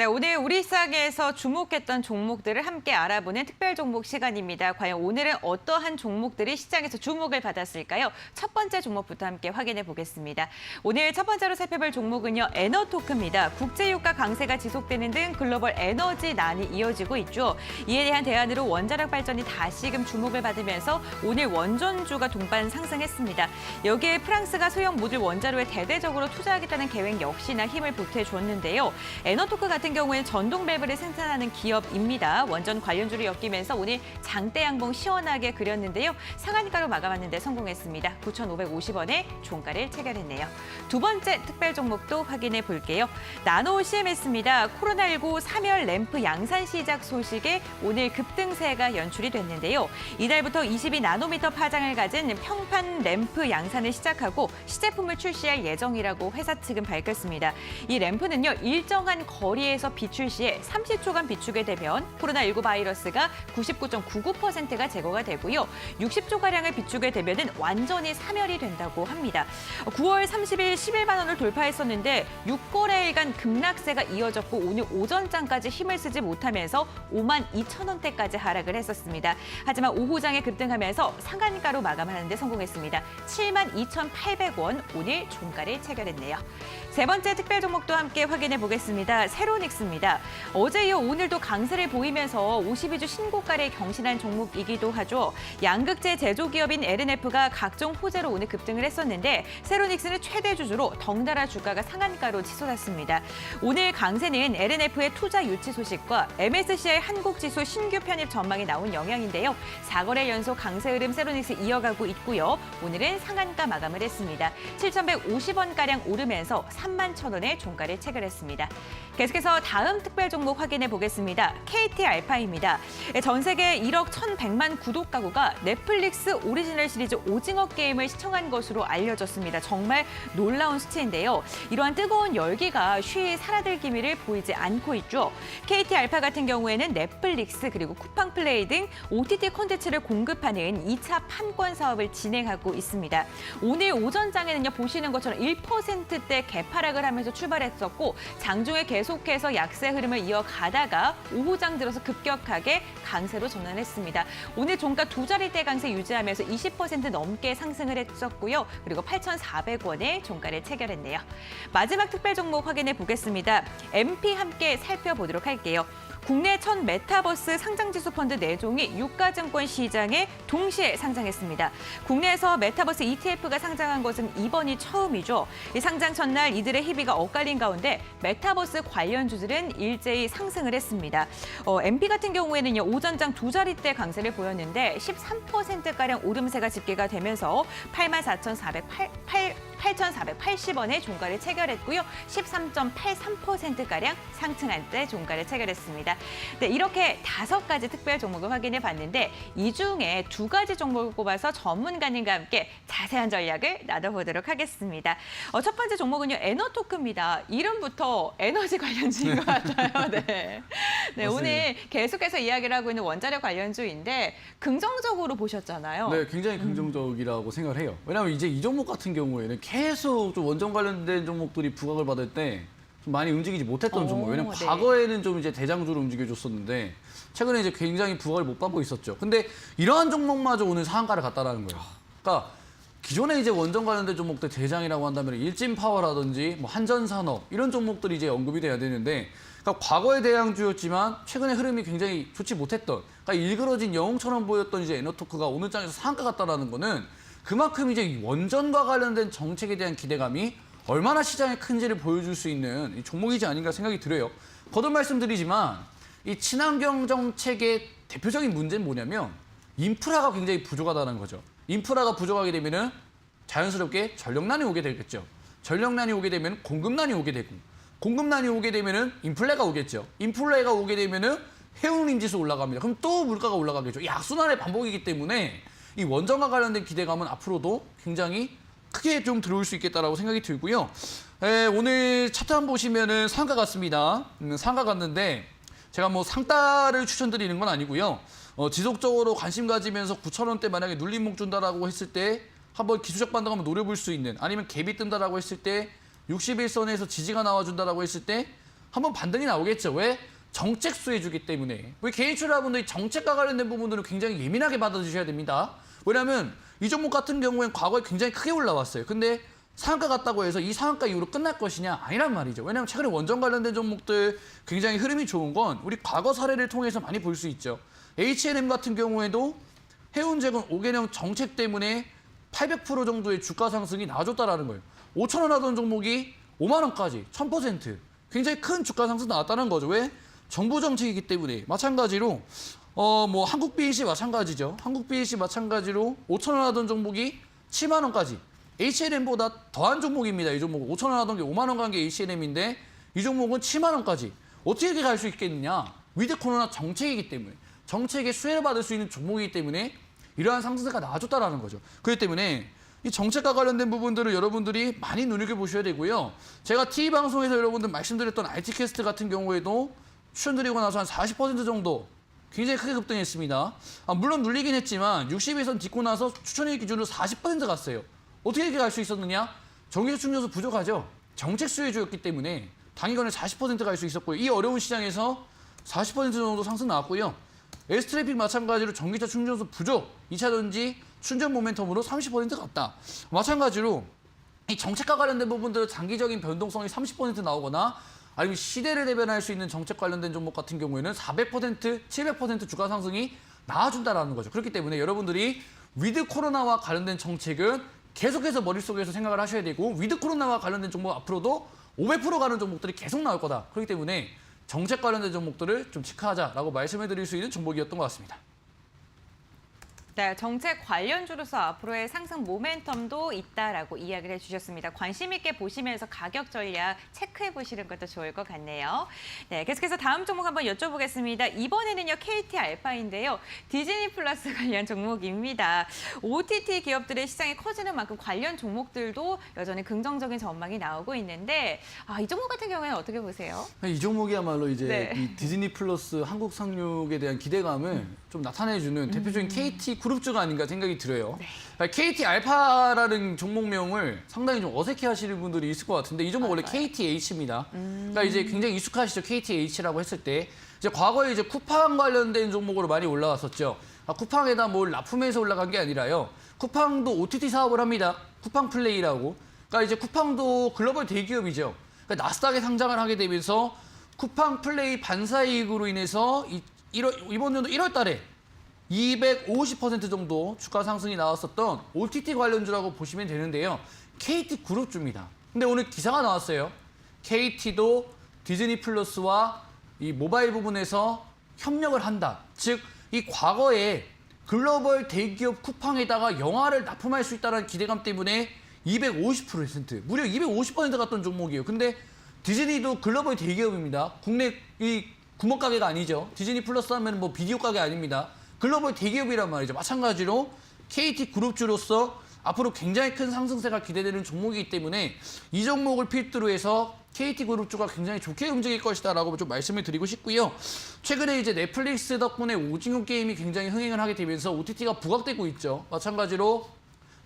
Speaker 1: 네, 오늘 우리 시장에서 주목했던 종목들을 함께 알아보는 특별 종목 시간입니다. 과연 오늘은 어떠한 종목들이 시장에서 주목을 받았을까요? 첫 번째 종목부터 함께 확인해 보겠습니다. 오늘 첫 번째로 살펴볼 종목은요, 에너토크입니다. 국제유가 강세가 지속되는 등 글로벌 에너지 난이 이어지고 있죠. 이에 대한 대안으로 원자력 발전이 다시금 주목을 받으면서 오늘 원전주가 동반 상승했습니다. 여기에 프랑스가 소형 모듈 원자로에 대대적으로 투자하겠다는 계획 역시나 힘을 보태줬는데요. 에너토크 같은 경우에는 전동 밸브를 생산하는 기업입니다. 원전 관련주를 엮이면서 오늘 장대 양봉 시원하게 그렸는데요. 상한가로 마감하는 데 성공했습니다. 9,550원에 종가를 체결했네요. 두 번째 특별 종목도 확인해 볼게요. 나노 CMS입니다. 코로나19 사멸 램프 양산 시작 소식에 오늘 급등세가 연출이 됐는데요. 이달부터 22나노미터 파장을 가진 평판 램프 양산을 시작하고 시제품을 출시할 예정이라고 회사 측은 밝혔습니다. 이 램프는요, 일정한 거리에서 비출 시에 30초간 비추게 되면 코로나19 바이러스가 99.99%가 제거가 되고요. 60초가량을 비추게 되면은 완전히 사멸이 된다고 합니다. 9월 30일 11만 원을 돌파했었는데 6거래일간 급락세가 이어졌고 오늘 오전장까지 힘을 쓰지 못하면서 52,000원대까지 하락을 했었습니다. 하지만 오후장에 급등하면서 상한가로 마감하는 데 성공했습니다. 72,800원 오늘 종가를 체결했네요. 세 번째 특별 종목도 함께 확인해 보겠습니다. 세로닉스입니다. 어제 이어 오늘도 강세를 보이면서 52주 신고가를 경신한 종목이기도 하죠. 양극재 제조기업인 LNF가 각종 호재로 오늘 급등을 했었는데 세로닉스는 최대 주주로 덩달아 주가가 상한가로 치솟았습니다. 오늘 강세는 LNF의 투자 유치 소식과 MSCI 한국지수 신규 편입 전망이 나온 영향인데요. 4거래 연속 강세 흐름 세로닉스 이어가고 있고요. 오늘은 상한가 마감을 했습니다. 7,150원가량 오르면서 31,000원에 종가를 체결했습니다. 계속해서 다음 특별 종목 확인해 보겠습니다. KT알파입니다. 전 세계 1억 1,100만 구독 가구가 넷플릭스 오리지널 시리즈 오징어 게임을 시청한 것으로 알려졌습니다. 정말 놀라운 수치인데요. 이러한 뜨거운 열기가 쉬이 사라질 기미를 보이지 않고 있죠. KT알파 같은 경우에는 넷플릭스 그리고 쿠팡플레이 등 OTT 콘텐츠를 공급하는 2차 판권 사업을 진행하고 있습니다. 오늘 오전장에는요, 보시는 것처럼 1%대 개파락을 하면서 출발했었고 장중에 계속해서 약세 흐름을 이어가다가 오후장 들어서 급격하게 강세로 전환했습니다. 오늘 종가 두 자리대 강세 유지하면서 20% 넘게 상승을 했었고요. 그리고 8,400원에 종가를 체결했네요. 마지막 특별 종목 확인해 보겠습니다. MP 함께 살펴보도록 할게요. 국내 첫 메타버스 상장지수 펀드 4종이 유가증권 시장에 동시에 상장했습니다. 국내에서 메타버스 ETF가 상장한 것은 이번이 처음이죠. 이 상장 첫날 이들의 희비가 엇갈린 가운데 메타버스 관련주들은 일제히 상승을 했습니다. MP 같은 경우에는요, 오전장 두 자릿대 강세를 보였는데 13%가량 오름세가 집계가 되면서 8,480원의 종가를 체결했고요. 13.83%가량 상승한 때 종가를 체결했습니다. 네, 이렇게 5가지 특별 종목을 확인해 봤는데 이 중에 2가지 종목을 꼽아서 전문가님과 함께 자세한 전략을 나눠보도록 하겠습니다. 첫 번째 종목은요, 에너토크입니다. 이름부터 에너지 관련주인 것 같아요. 네. 네, 오늘 계속해서 이야기를 하고 있는 원자력 관련주인데 긍정적으로 보셨잖아요.
Speaker 2: 네, 굉장히 긍정적이라고 생각을 해요. 왜냐하면 이제 이 종목 같은 경우에는 계속 좀 원전 관련된 종목들이 부각을 받을 때 좀 많이 움직이지 못했던 종목. 왜냐면
Speaker 1: 네.
Speaker 2: 과거에는 좀 이제 대장주로 움직여줬었는데 최근에 이제 굉장히 부각을 못 받고 있었죠. 근데 이러한 종목마저 오늘 상한가를 갔다라는 거예요. 그러니까 기존에 이제 원전 관련된 종목들 대장이라고 한다면 일진파워라든지 뭐 한전산업 이런 종목들이 이제 언급이 돼야 되는데, 그러니까 과거의 대장주였지만 최근에 흐름이 굉장히 좋지 못했던, 그러니까 일그러진 영웅처럼 보였던 이제 에너토크가 오늘 장에서 상한가 갔다라는 거는 그만큼 이제 원전과 관련된 정책에 대한 기대감이 얼마나 시장에 큰지를 보여줄 수 있는 이 종목이지 아닌가 생각이 들어요. 거듭 말씀드리지만 이 친환경 정책의 대표적인 문제는 뭐냐면 인프라가 굉장히 부족하다는 거죠. 인프라가 부족하게 되면은 자연스럽게 전력난이 오게 되겠죠. 전력난이 오게 되면 공급난이 오게 되고, 공급난이 오게 되면은 인플레가 오겠죠. 인플레가 오게 되면은 해운 인지수 올라갑니다. 그럼 또 물가가 올라가겠죠. 이 악순환의 반복이기 때문에 이 원전과 관련된 기대감은 앞으로도 굉장히 크게 좀 들어올 수 있겠다라고 생각이 들고요. 오늘 차트 한번 보시면은 상가 같습니다. 상가 같는데 제가 뭐 상따를 추천드리는 건 아니고요. 지속적으로 관심 가지면서 9,000원대 만약에 눌림목 준다라고 했을 때 한번 기술적 반등 한번 노려볼 수 있는, 아니면 갭이 뜬다라고 했을 때 61선에서 지지가 나와준다라고 했을 때 한번 반등이 나오겠죠. 왜? 정책 수혜주기 때문에. 우리 개인 투자자분들이 정책과 관련된 부분들을 굉장히 예민하게 받아주셔야 됩니다. 왜냐하면 이 종목 같은 경우엔 과거에 굉장히 크게 올라왔어요. 근데 상한가 갔다고 해서 이 상한가 이후로 끝날 것이냐? 아니란 말이죠. 왜냐하면 최근에 원전 관련된 종목들 굉장히 흐름이 좋은 건 우리 과거 사례를 통해서 많이 볼 수 있죠. H&M 같은 경우에도 해운제건 5개년 정책 때문에 800% 정도의 주가 상승이 나와줬다라는 거예요. 5천 원 하던 종목이 5만 원까지 1000% 굉장히 큰 주가 상승 나왔다는 거죠. 왜? 정부 정책이기 때문에. 마찬가지로 뭐 한국 BEC 마찬가지죠. 한국 BEC 마찬가지로 5천 원 하던 종목이 7만 원까지. H&M보다 더한 종목입니다. 이 종목은 5천 원 하던 게 5만 원 간 게 H&M인데 이 종목은 7만 원까지. 어떻게 이렇게 갈 수 있겠느냐? 위드 코로나 정책이기 때문에. 정책의 수혜를 받을 수 있는 종목이기 때문에 이러한 상승세가 나와줬다라는 거죠. 그렇기 때문에 이 정책과 관련된 부분들을 여러분들이 많이 눈여겨보셔야 되고요. 제가 TV방송에서 여러분들 말씀드렸던 IT캐스트 같은 경우에도 추천드리고 나서 한 40% 정도 굉장히 크게 급등했습니다. 물론 눌리긴 했지만 60에선 딛고 나서 추천일 기준으로 40% 갔어요. 어떻게 이렇게 갈 수 있었느냐? 전기세 충전소 부족하죠. 정책 수혜주였기 때문에 단기간에 40% 갈 수 있었고요. 이 어려운 시장에서 40% 정도 상승 나왔고요. S트래픽 마찬가지로 전기차 충전소 부족, 2차전지 충전 모멘텀으로 30% 갔다. 마찬가지로 이 정책과 관련된 부분들 장기적인 변동성이 30% 나오거나 아니면 시대를 대변할 수 있는 정책 관련된 종목 같은 경우에는 400%, 700% 주가 상승이 나와준다라는 거죠. 그렇기 때문에 여러분들이 위드 코로나와 관련된 정책은 계속해서 머릿속에서 생각을 하셔야 되고 위드 코로나와 관련된 종목 앞으로도 500% 가는 종목들이 계속 나올 거다. 그렇기 때문에 정책 관련된 종목들을 좀 체크하자라고 말씀해 드릴 수 있는 종목이었던 것 같습니다.
Speaker 1: 네, 정책 관련주로서 앞으로의 상승 모멘텀도 있다라고 이야기를 해주셨습니다. 관심 있게 보시면서 가격 전략 체크해 보시는 것도 좋을 것 같네요. 네, 계속해서 다음 종목 한번 여쭤보겠습니다. 이번에는요, KT 알파인데요. 디즈니 플러스 관련 종목입니다. OTT 기업들의 시장이 커지는 만큼 관련 종목들도 여전히 긍정적인 전망이 나오고 있는데 이 종목 같은 경우에는 어떻게 보세요?
Speaker 2: 이 종목이야말로 이제
Speaker 1: 네.
Speaker 2: 이 디즈니 플러스 한국 상륙에 대한 기대감을 좀 나타내주는 대표적인 KT 그룹주가 아닌가 생각이 들어요.
Speaker 1: 네.
Speaker 2: KT 알파라는 종목명을 상당히 좀 어색해 하시는 분들이 있을 것 같은데 이 종목 원래 KTH입니다. 그러니까 이제 굉장히 익숙하시죠. KTH라고 했을 때 이제 과거에 이제 쿠팡 관련된 종목으로 많이 올라왔었죠. 쿠팡에다 뭘 납품해서 올라간 게 아니라요. 쿠팡도 OTT 사업을 합니다. 쿠팡 플레이라고. 그러니까 이제 쿠팡도 글로벌 대기업이죠. 그러니까 나스닥에 상장을 하게 되면서 쿠팡 플레이 반사이익으로 인해서 이번 연도 1월 달에 250% 정도 주가 상승이 나왔었던 OTT 관련주라고 보시면 되는데요. KT 그룹주입니다. 근데 오늘 기사가 나왔어요. KT도 디즈니 플러스와 이 모바일 부분에서 협력을 한다. 즉, 이 과거에 글로벌 대기업 쿠팡에다가 영화를 납품할 수 있다는 기대감 때문에 250%, 무려 250% 갔던 종목이에요. 근데 디즈니도 글로벌 대기업입니다. 국내 이 구멍가게가 아니죠. 디즈니 플러스 하면 뭐 비디오 가게 아닙니다. 글로벌 대기업이란 말이죠. 마찬가지로 KT 그룹주로서 앞으로 굉장히 큰 상승세가 기대되는 종목이기 때문에 이 종목을 필두로 해서 KT 그룹주가 굉장히 좋게 움직일 것이다라고 좀 말씀을 드리고 싶고요. 최근에 이제 넷플릭스 덕분에 오징어 게임이 굉장히 흥행을 하게 되면서 OTT가 부각되고 있죠. 마찬가지로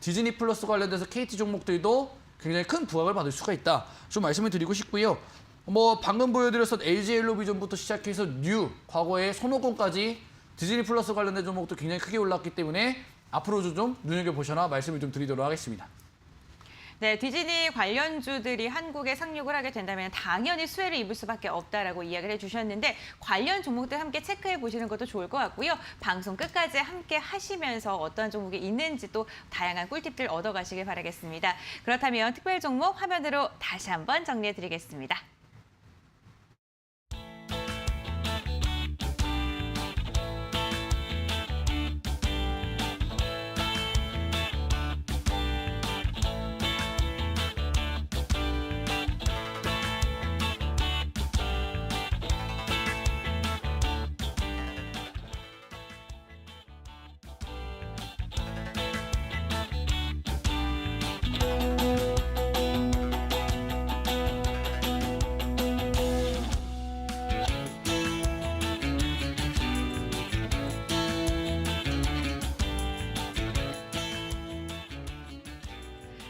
Speaker 2: 디즈니 플러스 관련돼서 KT 종목들도 굉장히 큰 부각을 받을 수가 있다. 좀 말씀을 드리고 싶고요. 뭐 방금 보여드렸던 LG 엘로비전부터 시작해서 뉴, 과거의 손오공까지 디즈니 플러스 관련된 종목도 굉장히 크게 올랐기 때문에 앞으로도 좀 눈여겨보셔라 말씀을 좀 드리도록 하겠습니다.
Speaker 1: 네, 디즈니 관련주들이 한국에 상륙을 하게 된다면 당연히 수혜를 입을 수밖에 없다라고 이야기를 해주셨는데 관련 종목들 함께 체크해 보시는 것도 좋을 것 같고요. 방송 끝까지 함께 하시면서 어떠한 종목이 있는지 또 다양한 꿀팁들 얻어가시길 바라겠습니다. 그렇다면 특별 종목 화면으로 다시 한번 정리해 드리겠습니다.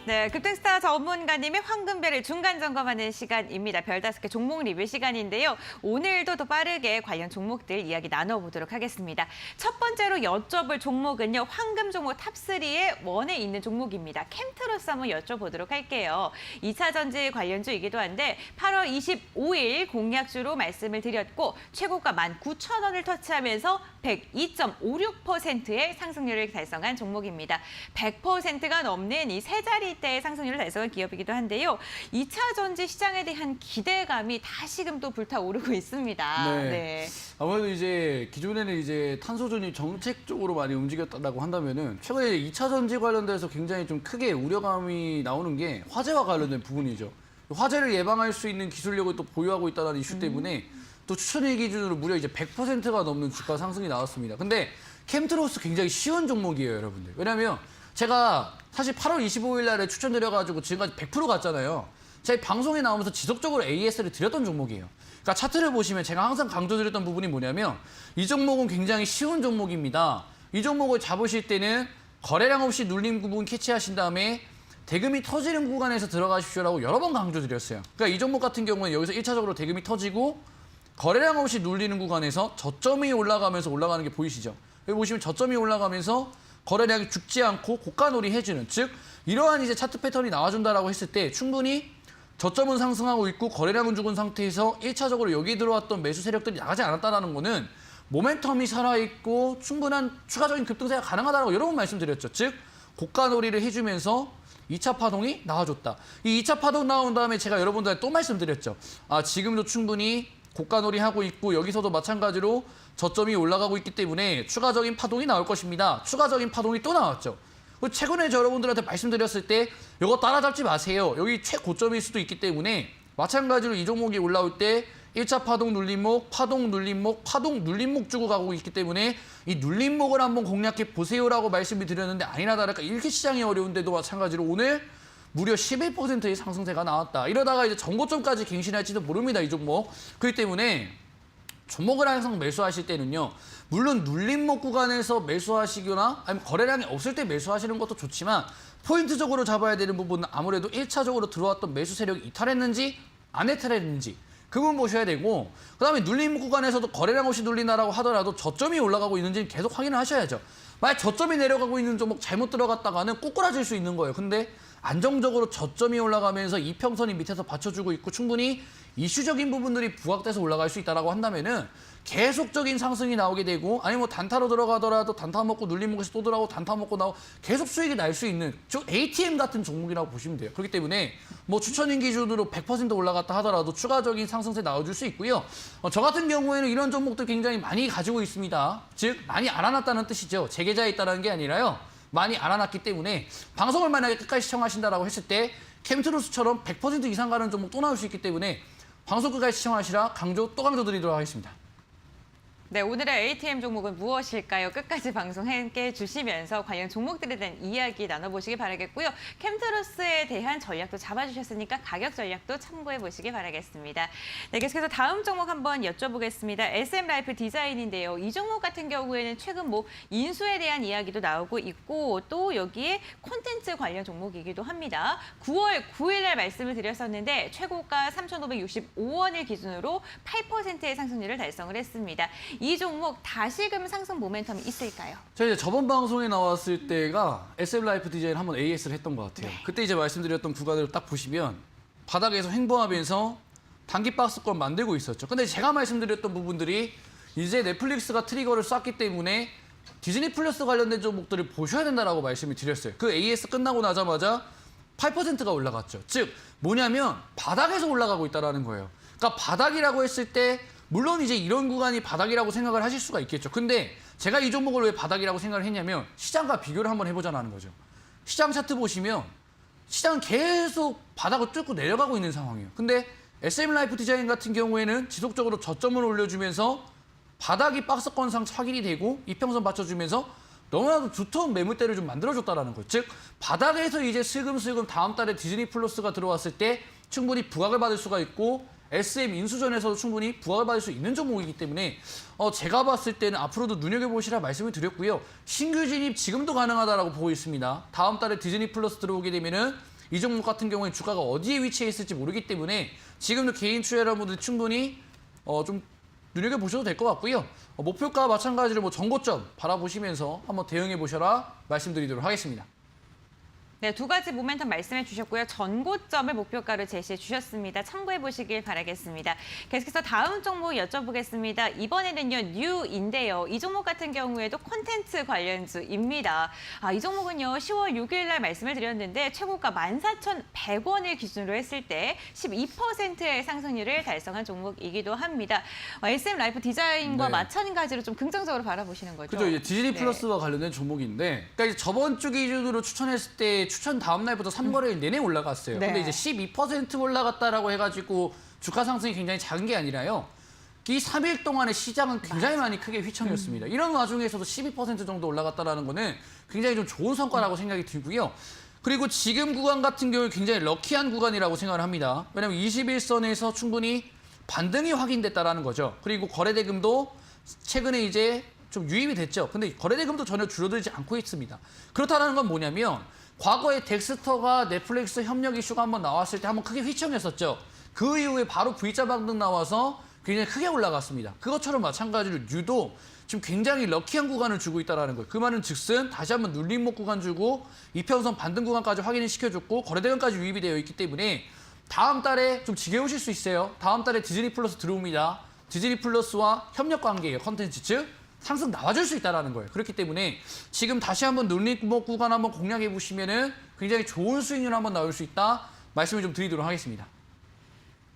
Speaker 1: 네, 급등스타 전문가님의 황금별을 중간 점검하는 시간입니다. 별 5개 종목 리뷰 시간인데요. 오늘도 더 빠르게 관련 종목들 이야기 나눠보도록 하겠습니다. 첫 번째로 여쭤볼 종목은요. 황금 종목 탑3에 원에 있는 종목입니다. 캠트로스 한번 여쭤보도록 할게요. 2차 전지 관련주이기도 한데 8월 25일 공약주로 말씀을 드렸고 최고가 19,000원을 터치하면서 102.56%의 상승률을 달성한 종목입니다. 100%가 넘는 이 세 자리대의 상승률을 달성한 기업이기도 한데요. 2차 전지 시장에 대한 기대감이 다시금 또 불타오르고 있습니다.
Speaker 2: 네. 아무래도 이제 기존에는 이제 탄소전이 정책적으로 많이 움직였다고 한다면은 최근에 2차 전지 관련돼서 굉장히 좀 크게 우려감이 나오는 게 화재와 관련된 부분이죠. 화재를 예방할 수 있는 기술력을 또 보유하고 있다는 이슈 때문에 또 추천일 기준으로 무려 이제 100%가 넘는 주가 상승이 나왔습니다. 근데 캠트로스 굉장히 쉬운 종목이에요, 여러분들. 왜냐면 제가 사실 8월 25일 날에 추천드려가지고 지금까지 100% 갔잖아요. 제가 방송에 나오면서 지속적으로 AS를 드렸던 종목이에요. 그러니까 차트를 보시면 제가 항상 강조드렸던 부분이 뭐냐면 이 종목은 굉장히 쉬운 종목입니다. 이 종목을 잡으실 때는 거래량 없이 눌림 부분 캐치하신 다음에 대금이 터지는 구간에서 들어가십시오라고 여러 번 강조드렸어요. 그러니까 이 종목 같은 경우는 여기서 1차적으로 대금이 터지고 거래량 없이 눌리는 구간에서 저점이 올라가면서 올라가는 게 보이시죠? 여기 보시면 저점이 올라가면서 거래량이 죽지 않고 고가놀이 해주는, 즉 이러한 이제 차트 패턴이 나와준다라고 했을 때 충분히 저점은 상승하고 있고 거래량은 죽은 상태에서 1차적으로 여기 들어왔던 매수 세력들이 나가지 않았다는 거는 모멘텀이 살아있고 충분한 추가적인 급등세가 가능하다고 여러 번 말씀드렸죠. 즉 고가놀이를 해주면서 2차 파동이 나와줬다. 이 2차 파동 나온 다음에 제가 여러분들한테 또 말씀드렸죠. 지금도 충분히 고가놀이 하고 있고 여기서도 마찬가지로 저점이 올라가고 있기 때문에 추가적인 파동이 나올 것입니다. 추가적인 파동이 또 나왔죠. 최근에 저 여러분들한테 말씀드렸을 때 이거 따라잡지 마세요. 여기 최고점일 수도 있기 때문에 마찬가지로 이 종목이 올라올 때 1차 파동 눌림목, 파동 눌림목, 파동 눌림목 주고 가고 있기 때문에 이 눌림목을 한번 공략해 보세요라고 말씀을 드렸는데 아니나 다를까 이렇게 시장이 어려운데도 마찬가지로 오늘 무려 11%의 상승세가 나왔다. 이러다가 이제 전고점까지 갱신할지도 모릅니다, 이 종목. 그렇기 때문에 종목을 항상 매수하실 때는요. 물론 눌림목 구간에서 매수하시거나 아니면 거래량이 없을 때 매수하시는 것도 좋지만 포인트적으로 잡아야 되는 부분은 아무래도 1차적으로 들어왔던 매수 세력이 이탈했는지 안 이탈했는지 그 부분 보셔야 되고 그다음에 눌림 구간에서도 거래량 없이 눌린다라고 하더라도 저점이 올라가고 있는지 계속 확인을 하셔야죠. 만약 저점이 내려가고 있는 종목 잘못 들어갔다가는 꼬꾸라질 수 있는 거예요. 근데 안정적으로 저점이 올라가면서 이평선이 밑에서 받쳐주고 있고 충분히 이슈적인 부분들이 부각돼서 올라갈 수 있다고 한다면은 계속적인 상승이 나오게 되고 아니 뭐 단타로 들어가더라도 단타 먹고 눌림목에서 또 들어가고 단타 먹고 나오고 계속 수익이 날 수 있는 즉 ATM 같은 종목이라고 보시면 돼요. 그렇기 때문에 뭐 추천인 기준으로 100% 올라갔다 하더라도 추가적인 상승세 나와줄 수 있고요. 저 같은 경우에는 이런 종목들 굉장히 많이 가지고 있습니다. 즉 많이 알아놨다는 뜻이죠. 제 계좌에 있다는 게 아니라요. 많이 알아놨기 때문에 방송을 만약에 끝까지 시청하신다라고 했을 때 캠트로스처럼 100% 이상 가는 종목 또 나올 수 있기 때문에 방송 끝까지 시청하시라 또 강조드리도록 하겠습니다.
Speaker 1: 네, 오늘의 ATM 종목은 무엇일까요? 끝까지 방송 함께 해주시면서 관련 종목들에 대한 이야기 나눠보시기 바라겠고요. 캠트로스에 대한 전략도 잡아주셨으니까 가격 전략도 참고해보시기 바라겠습니다. 네, 계속해서 다음 종목 한번 여쭤보겠습니다. SM라이프 디자인인데요. 이 종목 같은 경우에는 최근 뭐 인수에 대한 이야기도 나오고 있고 또 여기에 콘텐츠 관련 종목이기도 합니다. 9월 9일 날 말씀을 드렸었는데 최고가 3,565원을 기준으로 8%의 상승률을 달성을 했습니다. 이 종목 다시금 상승 모멘텀이 있을까요?
Speaker 2: 제가 이제 저번 방송에 나왔을 때가 SM라이프 디자인 한번 AS를 했던 것 같아요.
Speaker 1: 네.
Speaker 2: 그때 이제 말씀드렸던 구간을 딱 보시면 바닥에서 횡보하면서 단기 박스권 만들고 있었죠. 근데 제가 말씀드렸던 부분들이 이제 넷플릭스가 트리거를 쐈기 때문에 디즈니 플러스 관련된 종목들을 보셔야 된다라고 말씀을 드렸어요. 그 AS 끝나고 나자마자 8%가 올라갔죠. 즉 뭐냐면 바닥에서 올라가고 있다는 거예요. 그러니까 바닥이라고 했을 때 물론 이제 이런 구간이 바닥이라고 생각을 하실 수가 있겠죠. 근데 제가 이 종목을 왜 바닥이라고 생각을 했냐면 시장과 비교를 한번 해보자는 거죠. 시장 차트 보시면 시장은 계속 바닥을 뚫고 내려가고 있는 상황이에요. 근데 SM라이프 디자인 같은 경우에는 지속적으로 저점을 올려주면서 바닥이 박스권상 확인이 되고 이평선 받쳐주면서 너무나도 두터운 매물대를 좀 만들어줬다는 거예요. 즉 바닥에서 이제 슬금슬금 다음 달에 디즈니 플러스가 들어왔을 때 충분히 부각을 받을 수가 있고 SM 인수전에서도 충분히 부각을 받을 수 있는 종목이기 때문에 제가 봤을 때는 앞으로도 눈여겨보시라 말씀을 드렸고요. 신규 진입 지금도 가능하다라고 보고 있습니다. 다음 달에 디즈니 플러스 들어오게 되면은 이 종목 같은 경우에 주가가 어디에 위치해 있을지 모르기 때문에 지금도 개인 투자 여러분들 충분히 좀 눈여겨보셔도 될 것 같고요. 목표가 마찬가지로 뭐 전고점 바라보시면서 한번 대응해 보셔라 말씀드리도록 하겠습니다.
Speaker 1: 네, 두 가지 모멘텀 말씀해 주셨고요. 전고점을 목표가로 제시해 주셨습니다. 참고해 보시길 바라겠습니다. 계속해서 다음 종목 여쭤보겠습니다. 이번에는요, 뉴인데요. 이 종목 같은 경우에도 콘텐츠 관련주입니다. 이 종목은요, 10월 6일 날 말씀을 드렸는데 최고가 14,100원을 기준으로 했을 때 12%의 상승률을 달성한 종목이기도 합니다. SM 라이프 디자인과
Speaker 2: 네.
Speaker 1: 마찬가지로 좀 긍정적으로 바라보시는 거죠?
Speaker 2: 그죠. 이제 디즈니
Speaker 1: 네.
Speaker 2: 플러스와 관련된 종목인데, 그러니까 이제 저번 주 기준으로 추천했을 때 추천 다음 날부터 3거래일 내내 올라갔어요.
Speaker 1: 네.
Speaker 2: 근데 이제 12% 올라갔다라고 해가지고 주가 상승이 굉장히 작은 게 아니라요. 이 3일 동안의 시장은 굉장히 많이 크게 휘청였습니다. 이런 와중에서도 12% 정도 올라갔다라는 거는 굉장히 좀 좋은 성과라고 생각이 들고요. 그리고 지금 구간 같은 경우에 굉장히 럭키한 구간이라고 생각을 합니다. 왜냐하면 21선에서 충분히 반등이 확인됐다라는 거죠. 그리고 거래대금도 최근에 이제 좀 유입이 됐죠. 근데 거래대금도 전혀 줄어들지 않고 있습니다. 그렇다는 건 뭐냐면 과거에 덱스터가 넷플릭스 협력 이슈가 한번 나왔을 때 한번 크게 휘청했었죠. 그 이후에 바로 V자 반등 나와서 굉장히 크게 올라갔습니다. 그것처럼 마찬가지로 뉴도 지금 굉장히 럭키한 구간을 주고 있다는 거예요. 그 말은 즉슨 다시 한번 눌림목 구간 주고 이평선 반등 구간까지 확인을 시켜줬고 거래대금까지 유입이 되어 있기 때문에 다음 달에 좀 지겨우실 수 있어요. 다음 달에 디즈니 플러스 들어옵니다. 디즈니 플러스와 협력 관계예요. 컨텐츠 측. 상승 나와줄 수 있다는 거예요. 그렇기 때문에 지금 다시 한번 눌림목 구간 한번 공략해 보시면은 굉장히 좋은 수익률 한번 나올 수 있다 말씀을 좀 드리도록 하겠습니다.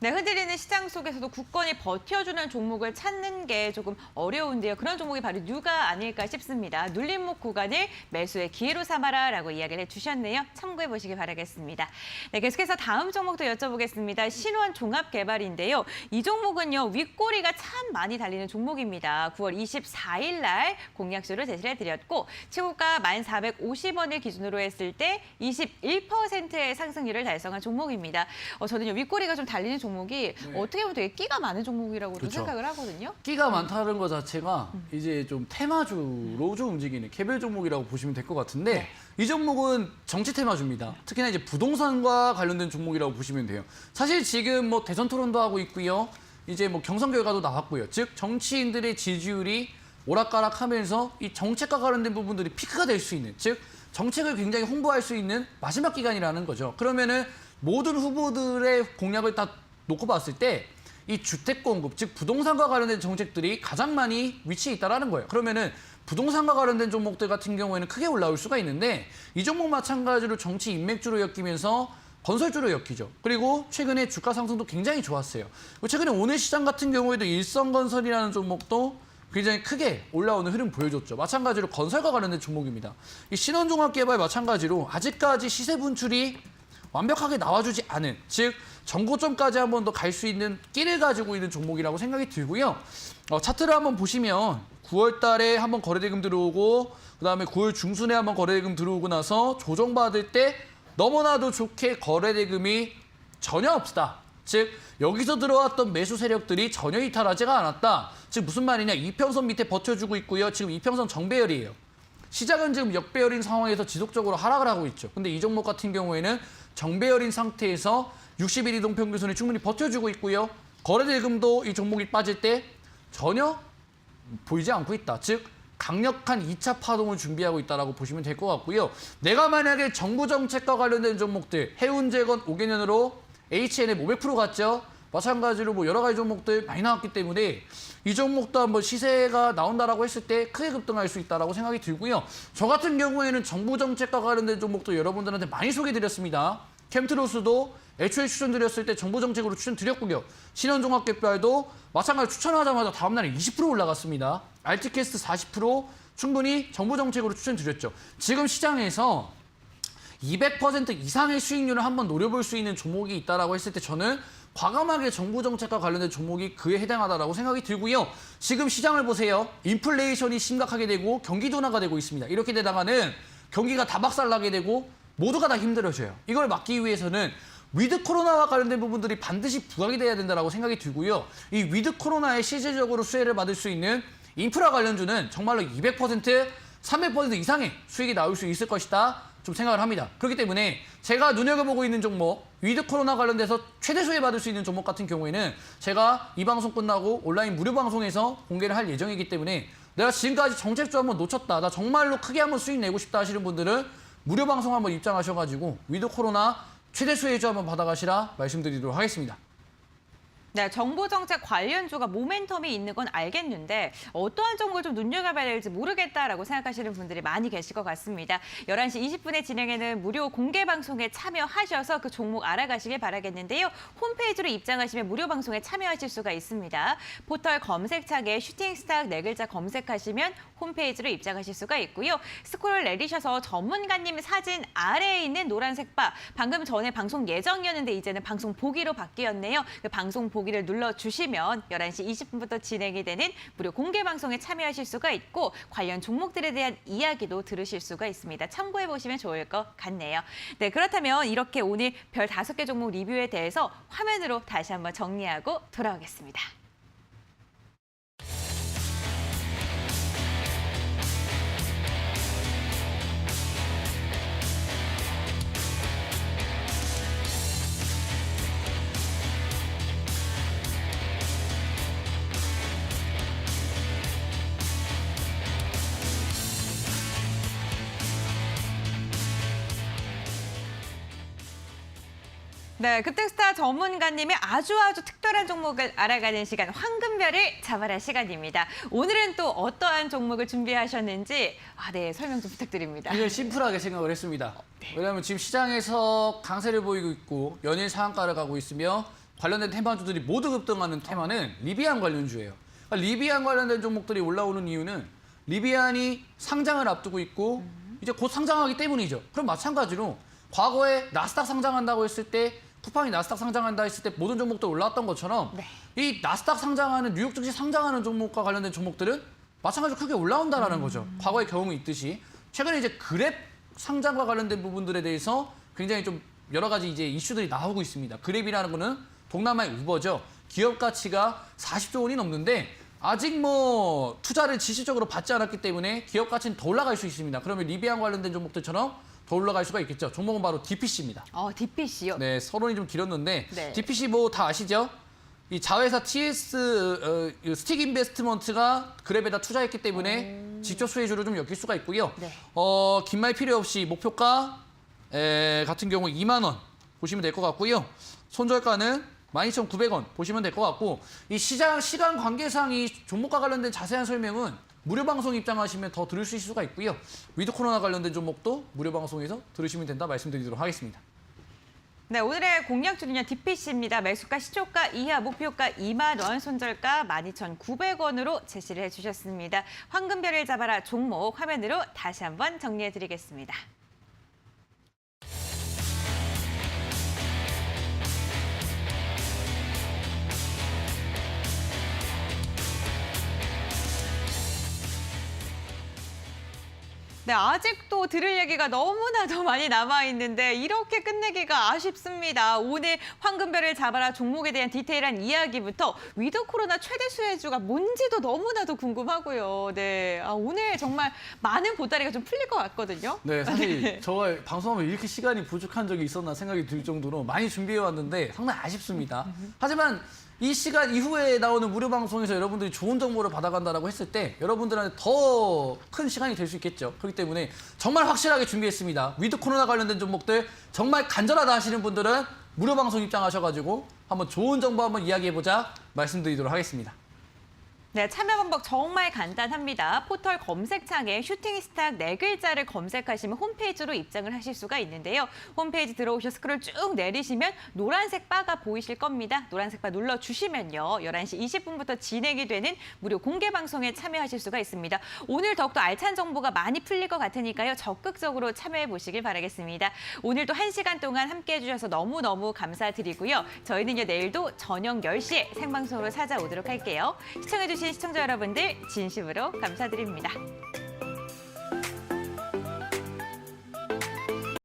Speaker 1: 네, 흔들리는 시장 속에서도 굳건히 버텨주는 종목을 찾는 게 조금 어려운데요. 그런 종목이 바로 뉴가 아닐까 싶습니다. 눌림목 구간을 매수의 기회로 삼아라라고 이야기를 해주셨네요. 참고해 보시기 바라겠습니다. 네, 계속해서 다음 종목도 여쭤보겠습니다. 신원 종합개발인데요. 이 종목은요, 윗꼬리가 참 많이 달리는 종목입니다. 9월 24일 날 공략주를 제시를 해드렸고 최고가 1,450원을 기준으로 했을 때 21%의 상승률을 달성한 종목입니다. 저는요, 윗꼬리가 좀 달리는 종목이 어떻게 보면 되게 끼가 많은 종목이라고도
Speaker 2: 그렇죠.
Speaker 1: 생각을 하거든요.
Speaker 2: 끼가 많다는 것 자체가 이제 좀 테마주로 좀 움직이는 개별 종목이라고 보시면 될 것 같은데 이 종목은 정치 테마주입니다. 특히나 이제 부동산과 관련된 종목이라고 보시면 돼요. 사실 지금 뭐 대선 토론도 하고 있고요. 이제 뭐 경선 결과도 나왔고요. 즉 정치인들의 지지율이 오락가락하면서 이 정책과 관련된 부분들이 피크가 될 수 있는, 즉 정책을 굉장히 홍보할 수 있는 마지막 기간이라는 거죠. 그러면은 모든 후보들의 공약을 다 놓고 봤을 때 이 주택 공급, 즉 부동산과 관련된 정책들이 가장 많이 위치해 있다라는 거예요. 그러면은 부동산과 관련된 종목들 같은 경우에는 크게 올라올 수가 있는데 이 종목 마찬가지로 정치 인맥주로 엮이면서 건설주로 엮이죠. 그리고 최근에 주가 상승도 굉장히 좋았어요. 최근에 오늘 시장 같은 경우에도 일성건설이라는 종목도 굉장히 크게 올라오는 흐름 보여줬죠. 마찬가지로 건설과 관련된 종목입니다. 이 신원종합개발 마찬가지로 아직까지 시세 분출이 완벽하게 나와주지 않은, 즉 전고점까지 한 번 더 갈 수 있는 끼를 가지고 있는 종목이라고 생각이 들고요. 차트를 한번 보시면 9월 달에 한번 거래대금 들어오고 그다음에 9월 중순에 한번 거래대금 들어오고 나서 조정받을 때 너무나도 좋게 거래대금이 전혀 없다. 즉 여기서 들어왔던 매수 세력들이 전혀 이탈하지가 않았다. 즉 무슨 말이냐, 이평선 밑에 버텨주고 있고요. 지금 이평선 정배열이에요. 시장은 지금 역배열인 상황에서 지속적으로 하락을 하고 있죠. 근데 이 종목 같은 경우에는 정배열인 상태에서 60일 이동평균선이 충분히 버텨주고 있고요. 거래대금도 이 종목이 빠질 때 전혀 보이지 않고 있다. 즉 강력한 2차 파동을 준비하고 있다고 보시면 될 것 같고요. 내가 만약에 정부 정책과 관련된 종목들, 해운재건 5개년으로 HN에 500% 갔죠. 마찬가지로 뭐 여러 가지 종목들 많이 나왔기 때문에 이 종목도 한번 시세가 나온다라고 했을 때 크게 급등할 수 있다라고 생각이 들고요. 저 같은 경우에는 정부 정책과 관련된 종목도 여러분들한테 많이 소개드렸습니다. 캠트로스도 애초에 추천드렸을 때 정부 정책으로 추천드렸고요. 신원종합개발도 마찬가지로 추천하자마자 다음 날에 20% 올라갔습니다. 알티캐스트 40% 충분히 정부 정책으로 추천드렸죠. 지금 시장에서 200% 이상의 수익률을 한번 노려볼 수 있는 종목이 있다라고 했을 때 저는 과감하게 정부 정책과 관련된 종목이 그에 해당하다라고 생각이 들고요. 지금 시장을 보세요. 인플레이션이 심각하게 되고 경기 둔화가 되고 있습니다. 이렇게 되다가는 경기가 다 박살나게 되고 모두가 다 힘들어져요. 이걸 막기 위해서는 위드 코로나와 관련된 부분들이 반드시 부각이 돼야 된다고 생각이 들고요. 이 위드 코로나에 실질적으로 수혜를 받을 수 있는 인프라 관련주는 정말로 200%, 300% 이상의 수익이 나올 수 있을 것이다. 좀 생각을 합니다. 그렇기 때문에 제가 눈여겨보고 있는 종목, 위드 코로나 관련돼서 최대 수혜받을 수 있는 종목 같은 경우에는 제가 이 방송 끝나고 온라인 무료 방송에서 공개를 할 예정이기 때문에 내가 지금까지 정책주 한번 놓쳤다, 나 정말로 크게 한번 수익 내고 싶다 하시는 분들은 무료 방송 한번 입장하셔가지고 위드 코로나 최대 수혜주 한번 받아가시라 말씀드리도록 하겠습니다.
Speaker 1: 네, 정보정책 관련주가 모멘텀이 있는 건 알겠는데 어떠한 정보를 좀 눈여겨봐야 될지 모르겠다라고 생각하시는 분들이 많이 계실 것 같습니다. 11시 20분에 진행하는 무료 공개 방송에 참여하셔서 그 종목 알아가시길 바라겠는데요. 홈페이지로 입장하시면 무료 방송에 참여하실 수가 있습니다. 포털 검색창에 슈팅스탁 4글자 검색하시면 홈페이지로 입장하실 수가 있고요. 스크롤 내리셔서 전문가님 사진 아래에 있는 노란색 바, 방금 전에 방송 예정이었는데 이제는 방송 보기로 바뀌었네요. 그 방송 보기를 눌러주시면 11시 20분부터 진행이 되는 무료 공개 방송에 참여하실 수가 있고 관련 종목들에 대한 이야기도 들으실 수가 있습니다. 참고해보시면 좋을 것 같네요. 네, 그렇다면 이렇게 오늘 별 5개 종목 리뷰에 대해서 화면으로 다시 한번 정리하고 돌아오겠습니다. 네, 급등스타 전문가님의 아주 특별한 종목을 알아가는 시간, 황금별을 잡아라 시간입니다. 오늘은 또 어떠한 종목을 준비하셨는지 네, 설명 좀 부탁드립니다.
Speaker 2: 굉장히 심플하게 생각을 했습니다. 왜냐하면 지금 시장에서 강세를 보이고 있고 연일 상한가를 가고 있으며 관련된 테마주들이 모두 급등하는 테마는 리비안 관련주예요. 그러니까 리비안 관련된 종목들이 올라오는 이유는 리비안이 상장을 앞두고 있고 이제 곧 상장하기 때문이죠. 그럼 마찬가지로 과거에 나스닥 상장한다고 했을 때 쿠팡이 나스닥 상장한다 했을 때 모든 종목들 올라왔던 것처럼 이 나스닥 상장하는 뉴욕 증시 상장하는 종목과 관련된 종목들은 마찬가지로 크게 올라온다라는 거죠. 과거의 경험이 있듯이 최근에 이제 그랩 상장과 관련된 부분들에 대해서 굉장히 좀 여러 가지 이제 이슈들이 나오고 있습니다. 그랩이라는 거는 동남아의 우버죠. 기업 가치가 40조 원이 넘는데 아직 뭐 투자를 지시적으로 받지 않았기 때문에 기업 가치는 더 올라갈 수 있습니다. 그러면 리비안 관련된 종목들처럼 더 올라갈 수가 있겠죠. 종목은 바로 DPC입니다.
Speaker 1: DPC요?
Speaker 2: 네, 서론이 좀 길었는데
Speaker 1: 네.
Speaker 2: DPC 뭐 다 아시죠? 이 자회사 TS 스틱 인베스트먼트가 그랩에다 투자했기 때문에 직접 수혜주를 좀 엮일 수가 있고요.
Speaker 1: 네.
Speaker 2: 긴말 필요 없이 목표가 같은 경우 2만 원 보시면 될 것 같고요. 손절가는 12,900원 보시면 될 것 같고 이 시장 시간 관계상 이 종목과 관련된 자세한 설명은 무료 방송 입장하시면 더 들을 수 있을 수가 있고요. 위드 코로나 관련된 종목도 무료 방송에서 들으시면 된다 말씀드리도록 하겠습니다.
Speaker 1: 네, 오늘의 공략주는요, DPC입니다. 매수가 시초가 이하 목표가 2만 원, 손절가 12,900원으로 제시를 해주셨습니다. 황금별을 잡아라 종목 화면으로 다시 한번 정리해드리겠습니다. 네, 아직도 들을 얘기가 너무나도 많이 남아있는데 이렇게 끝내기가 아쉽습니다. 오늘 황금별을 잡아라 종목에 대한 디테일한 이야기부터 위드 코로나 최대 수혜주가 뭔지도 너무나도 궁금하고요. 네, 오늘 정말 많은 보따리가 좀 풀릴 것 같거든요.
Speaker 2: 네, 사실 저 방송하면 이렇게 시간이 부족한 적이 있었나 생각이 들 정도로 많이 준비해왔는데 상당히 아쉽습니다. 하지만 이 시간 이후에 나오는 무료 방송에서 여러분들이 좋은 정보를 받아간다라고 했을 때 여러분들한테 더 큰 시간이 될 수 있겠죠. 그렇기 때문에 정말 확실하게 준비했습니다. 위드 코로나 관련된 종목들 정말 간절하다 하시는 분들은 무료 방송 입장하셔가지고 한번 좋은 정보 한번 이야기해보자 말씀드리도록 하겠습니다.
Speaker 1: 네, 참여 방법 정말 간단합니다. 포털 검색창에 슈팅스탁 4글자를 검색하시면 홈페이지로 입장을 하실 수가 있는데요. 홈페이지 들어오셔서 스크롤 쭉 내리시면 노란색 바가 보이실 겁니다. 노란색 바 눌러주시면요. 11시 20분부터 진행이 되는 무료 공개 방송에 참여하실 수가 있습니다. 오늘 더욱더 알찬 정보가 많이 풀릴 것 같으니까요. 적극적으로 참여해 보시길 바라겠습니다. 오늘도 1시간 동안 함께해 주셔서 너무너무 감사드리고요. 저희는요, 내일도 저녁 10시에 생방송으로 찾아오도록 할게요. 시청해주신 시청자 여러분들 진심으로 감사드립니다.